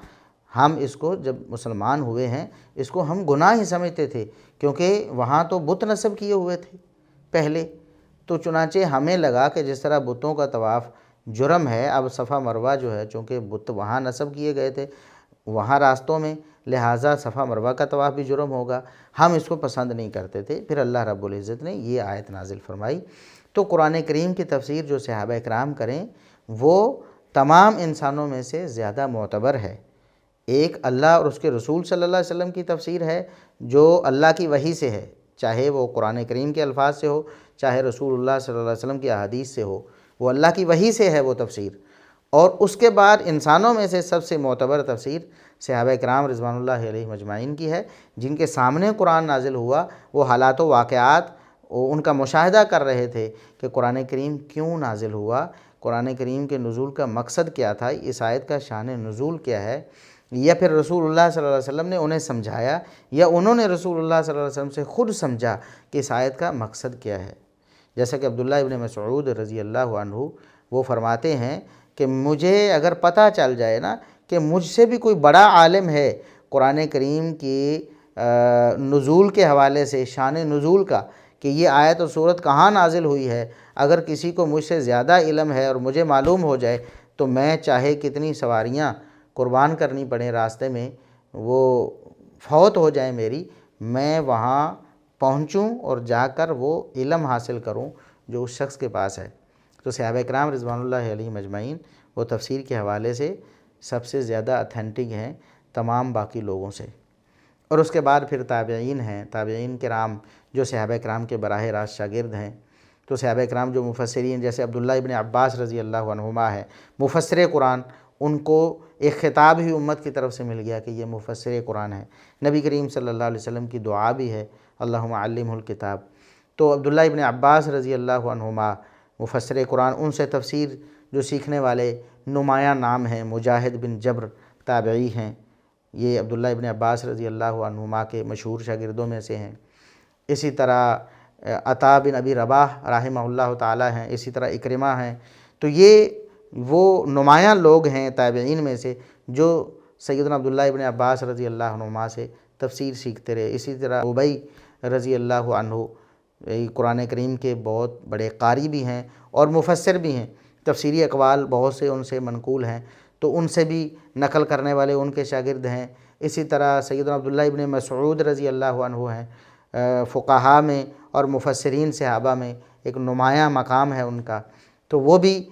ہم اس کو جب مسلمان ہوئے ہیں اس کو ہم گناہ ہی سمجھتے تھے، کیونکہ وہاں تو بت نصب کیے ہوئے تھے پہلے، تو چنانچہ ہمیں لگا کہ جس طرح بتوں کا طواف جرم ہے، اب صفا مروہ جو ہے چونکہ بت وہاں نصب کیے گئے تھے وہاں راستوں میں، لہٰذا صفا مروہ کا طواف بھی جرم ہوگا، ہم اس کو پسند نہیں کرتے تھے۔ پھر اللہ رب العزت نے یہ آیت نازل فرمائی۔ تو قرآن کریم کی تفسیر جو صحابہ کرام کریں وہ تمام انسانوں میں سے زیادہ معتبر ہے۔ ایک اللہ اور اس کے رسول صلی اللہ علیہ وسلم کی تفسیر ہے جو اللہ کی وحی سے ہے، چاہے وہ قرآن کریم کے الفاظ سے ہو، چاہے رسول اللہ صلی اللہ علیہ وسلم کی احادیث سے ہو، وہ اللہ کی وحی سے ہے وہ تفسیر۔ اور اس کے بعد انسانوں میں سے سب سے معتبر تفسیر صحابہ کرام رضوان اللہ علیہ مجمعین کی ہے، جن کے سامنے قرآن نازل ہوا، وہ حالات و واقعات ان کا مشاہدہ کر رہے تھے کہ قرآن کریم کیوں نازل ہوا، قرآن کریم کے نزول کا مقصد کیا تھا، اس آیت کا شان نزول کیا ہے، یا پھر رسول اللہ صلی اللہ علیہ وسلم نے انہیں سمجھایا یا انہوں نے رسول اللہ صلی اللہ علیہ وسلم سے خود سمجھا کہ اس آیت کا مقصد کیا ہے۔ جیسا کہ عبداللہ ابن مسعود رضی اللہ عنہ وہ فرماتے ہیں کہ مجھے اگر پتہ چل جائے نا کہ مجھ سے بھی کوئی بڑا عالم ہے قرآن کریم کی نزول کے حوالے سے، شان نزول کا، کہ یہ آیت و سورت کہاں نازل ہوئی ہے، اگر کسی کو مجھ سے زیادہ علم ہے اور مجھے معلوم ہو جائے تو میں چاہے کتنی سواریاں قربان کرنی پڑیں راستے میں، وہ فوت ہو جائیں میری، میں وہاں پہنچوں اور جا کر وہ علم حاصل کروں جو اس شخص کے پاس ہے۔ تو صحابہ کرام رضوان اللہ علیہ مجمعین وہ تفسیر کے حوالے سے سب سے زیادہ اتھینٹک ہیں تمام باقی لوگوں سے۔ اور اس کے بعد پھر تابعین ہیں، تابعین کرام جو صحابہ کرام کے براہ راست شاگرد ہیں۔ تو صحابہ کرام جو مفسرین جیسے عبداللہ ابن عباس رضی اللہ عنہما ہے، مفسر قرآن، ان کو ایک خطاب ہی امت کی طرف سے مل گیا کہ یہ مفسر قرآن ہے۔ نبی کریم صلی اللہ علیہ وسلم کی دعا بھی ہے اللہم علمہ الکتاب۔ تو عبداللہ ابن عباس رضی اللہ عنہما مفسر قرآن، ان سے تفسیر جو سیکھنے والے نمایاں نام ہیں، مجاہد بن جبر تابعی ہیں، یہ عبداللہ ابن عباس رضی اللہ عنہما کے مشہور شاگردوں میں سے ہیں۔ اسی طرح عطا بن ابی رباح رحمہ اللہ تعالی ہیں، اسی طرح اکرمہ ہیں۔ تو یہ وہ نمایاں لوگ ہیں تابعین میں سے جو سیدنا عبداللہ ابن عباس رضی اللہ عنہما سے تفسیر سیکھتے رہے۔ اسی طرح ابی رضی اللہ عنہ قرآن کریم کے بہت بڑے قاری بھی ہیں اور مفسر بھی ہیں، تفسیری اقوال بہت سے ان سے منقول ہیں، تو ان سے بھی نقل کرنے والے ان کے شاگرد ہیں۔ اسی طرح سیدنا عبداللہ ابن مسعود رضی اللہ عنہ ہیں، فقہاء میں اور مفسرین صحابہ میں ایک نمایاں مقام ہے ان کا، تو وہ بھی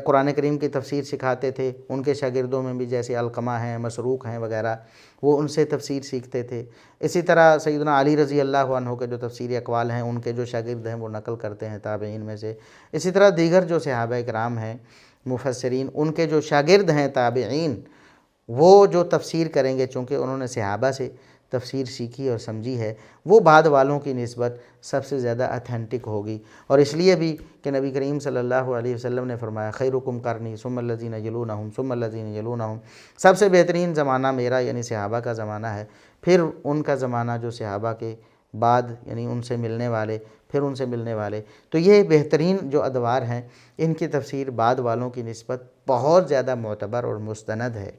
قرآن کریم کی تفسیر سکھاتے تھے۔ ان کے شاگردوں میں بھی جیسے علقمہ ہیں، مسروق ہیں وغیرہ، وہ ان سے تفسیر سیکھتے تھے۔ اسی طرح سیدنا علی رضی اللہ عنہ کے جو تفسیری اقوال ہیں ان کے جو شاگرد ہیں وہ نقل کرتے ہیں تابعین میں سے۔ اسی طرح دیگر جو صحابہ کرام ہیں مفسرین، ان کے جو شاگرد ہیں تابعین، وہ جو تفسیر کریں گے چونکہ انہوں نے صحابہ سے تفسیر سیکھی اور سمجھی ہے، وہ بعد والوں کی نسبت سب سے زیادہ اتھینٹک ہوگی۔ اور اس لیے بھی کہ نبی کریم صلی اللہ علیہ وسلم نے فرمایا خیرکم قرنی ثم الذین یلونہم ثم الذین یلونہم، سب سے بہترین زمانہ میرا یعنی صحابہ کا زمانہ ہے، پھر ان کا زمانہ جو صحابہ کے بعد یعنی ان سے ملنے والے، پھر ان سے ملنے والے۔ تو یہ بہترین جو ادوار ہیں ان کی تفسیر بعد والوں کی نسبت بہت زیادہ معتبر اور مستند ہے۔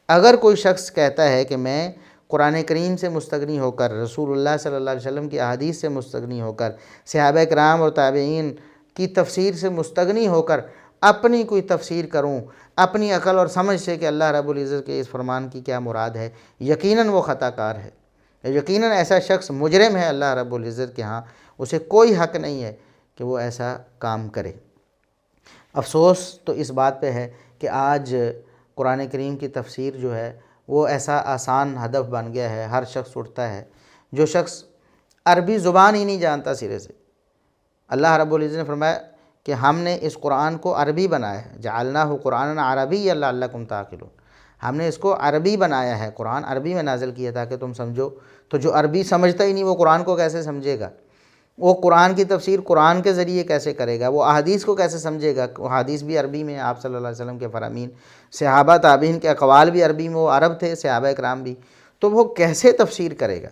اگر کوئی شخص کہتا ہے کہ میں قرآن کریم سے مستغنی ہو کر، رسول اللہ صلی اللہ علیہ وسلم کی احادیث سے مستغنی ہو کر، صحابہ کرام اور تابعین کی تفسیر سے مستغنی ہو کر اپنی کوئی تفسیر کروں اپنی عقل اور سمجھ سے کہ اللہ رب العزت کے اس فرمان کی کیا مراد ہے، یقیناً وہ خطا کار ہے، یقیناً ایسا شخص مجرم ہے اللہ رب العزت کے ہاں، اسے کوئی حق نہیں ہے کہ وہ ایسا کام کرے۔ افسوس تو اس بات پہ ہے کہ آج قرآن کریم کی تفسیر جو ہے وہ ایسا آسان ہدف بن گیا ہے، ہر شخص اٹھتا ہے، جو شخص عربی زبان ہی نہیں جانتا سرے سے۔ اللہ رب العزت نے فرمایا کہ ہم نے اس قرآن کو عربی بنایا ہے، جعلناہ قرآنا عربیا لعلکم تعقلون، ہم نے اس کو عربی بنایا ہے، قرآن عربی میں نازل کیا تاکہ تم سمجھو۔ تو جو عربی سمجھتا ہی نہیں وہ قرآن کو کیسے سمجھے گا؟ وہ قرآن کی تفسیر قرآن کے ذریعے کیسے کرے گا؟ وہ احادیث کو کیسے سمجھے گا؟ وہ احادیث بھی عربی میں، آپ صلی اللہ علیہ وسلم کے فرامین، صحابہ تابعین کے اقوال بھی عربی میں، وہ عرب تھے صحابہ کرام بھی، تو وہ کیسے تفسیر کرے گا؟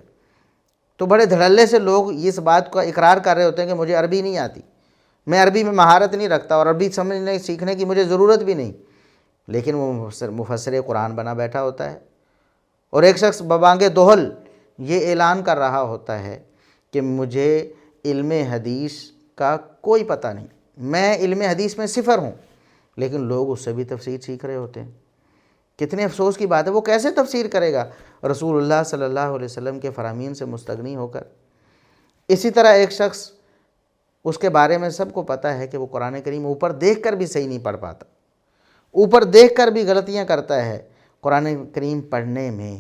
تو بڑے دھڑلے سے لوگ اس بات کا اقرار کر رہے ہوتے ہیں کہ مجھے عربی نہیں آتی، میں عربی میں مہارت نہیں رکھتا اور عربی سمجھنے سیکھنے کی مجھے ضرورت بھی نہیں، لیکن وہ مفسر قرآن بنا بیٹھا ہوتا ہے۔ اور ایک شخص ببانگ دہل یہ اعلان کر رہا ہوتا ہے کہ مجھے علم حدیث کا کوئی پتہ نہیں، میں علم حدیث میں صفر ہوں، لیکن لوگ اس سے بھی تفسیر سیکھ رہے ہوتے ہیں۔ کتنے افسوس کی بات ہے، وہ کیسے تفسیر کرے گا رسول اللہ صلی اللہ علیہ وسلم کے فرامین سے مستغنی ہو کر؟ اسی طرح ایک شخص، اس کے بارے میں سب کو پتہ ہے کہ وہ قرآن کریم اوپر دیکھ کر بھی صحیح نہیں پڑھ پاتا، اوپر دیکھ کر بھی غلطیاں کرتا ہے قرآن کریم پڑھنے میں،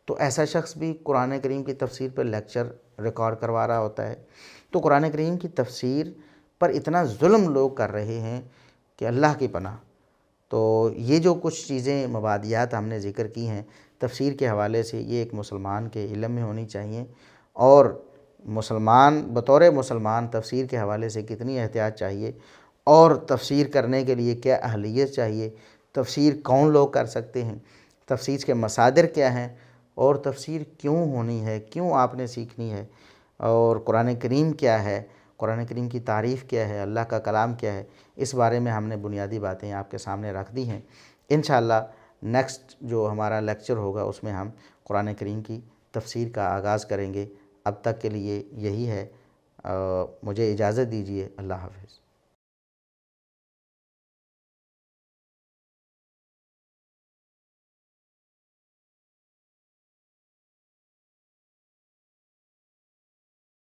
تو ایسا شخص بھی قرآن کریم کی تفسیر پر لیکچر ریکارڈ کروا رہا ہوتا ہے۔ تو قرآن کریم کی تفسیر پر اتنا ظلم لوگ کر رہے ہیں کہ اللہ کی پناہ۔ تو یہ جو کچھ چیزیں مبادیات ہم نے ذکر کی ہیں تفسیر کے حوالے سے، یہ ایک مسلمان کے علم میں ہونی چاہیے، اور مسلمان بطور مسلمان تفسیر کے حوالے سے کتنی احتیاط چاہیے، اور تفسیر کرنے کے لیے کیا اہلیت چاہیے، تفسیر کون لوگ کر سکتے ہیں، تفسیر کے مصادر کیا ہیں، اور تفسیر کیوں ہونی ہے، کیوں آپ نے سیکھنی ہے، اور قرآن کریم کیا ہے، قرآن کریم کی تعریف کیا ہے، اللہ کا کلام کیا ہے، اس بارے میں ہم نے بنیادی باتیں آپ کے سامنے رکھ دی ہیں۔ انشاءاللہ نیکسٹ جو ہمارا لیکچر ہوگا اس میں ہم قرآن کریم کی تفسیر کا آغاز کریں گے۔ اب تک کے لیے یہی ہے، مجھے اجازت دیجیے، اللہ حافظ۔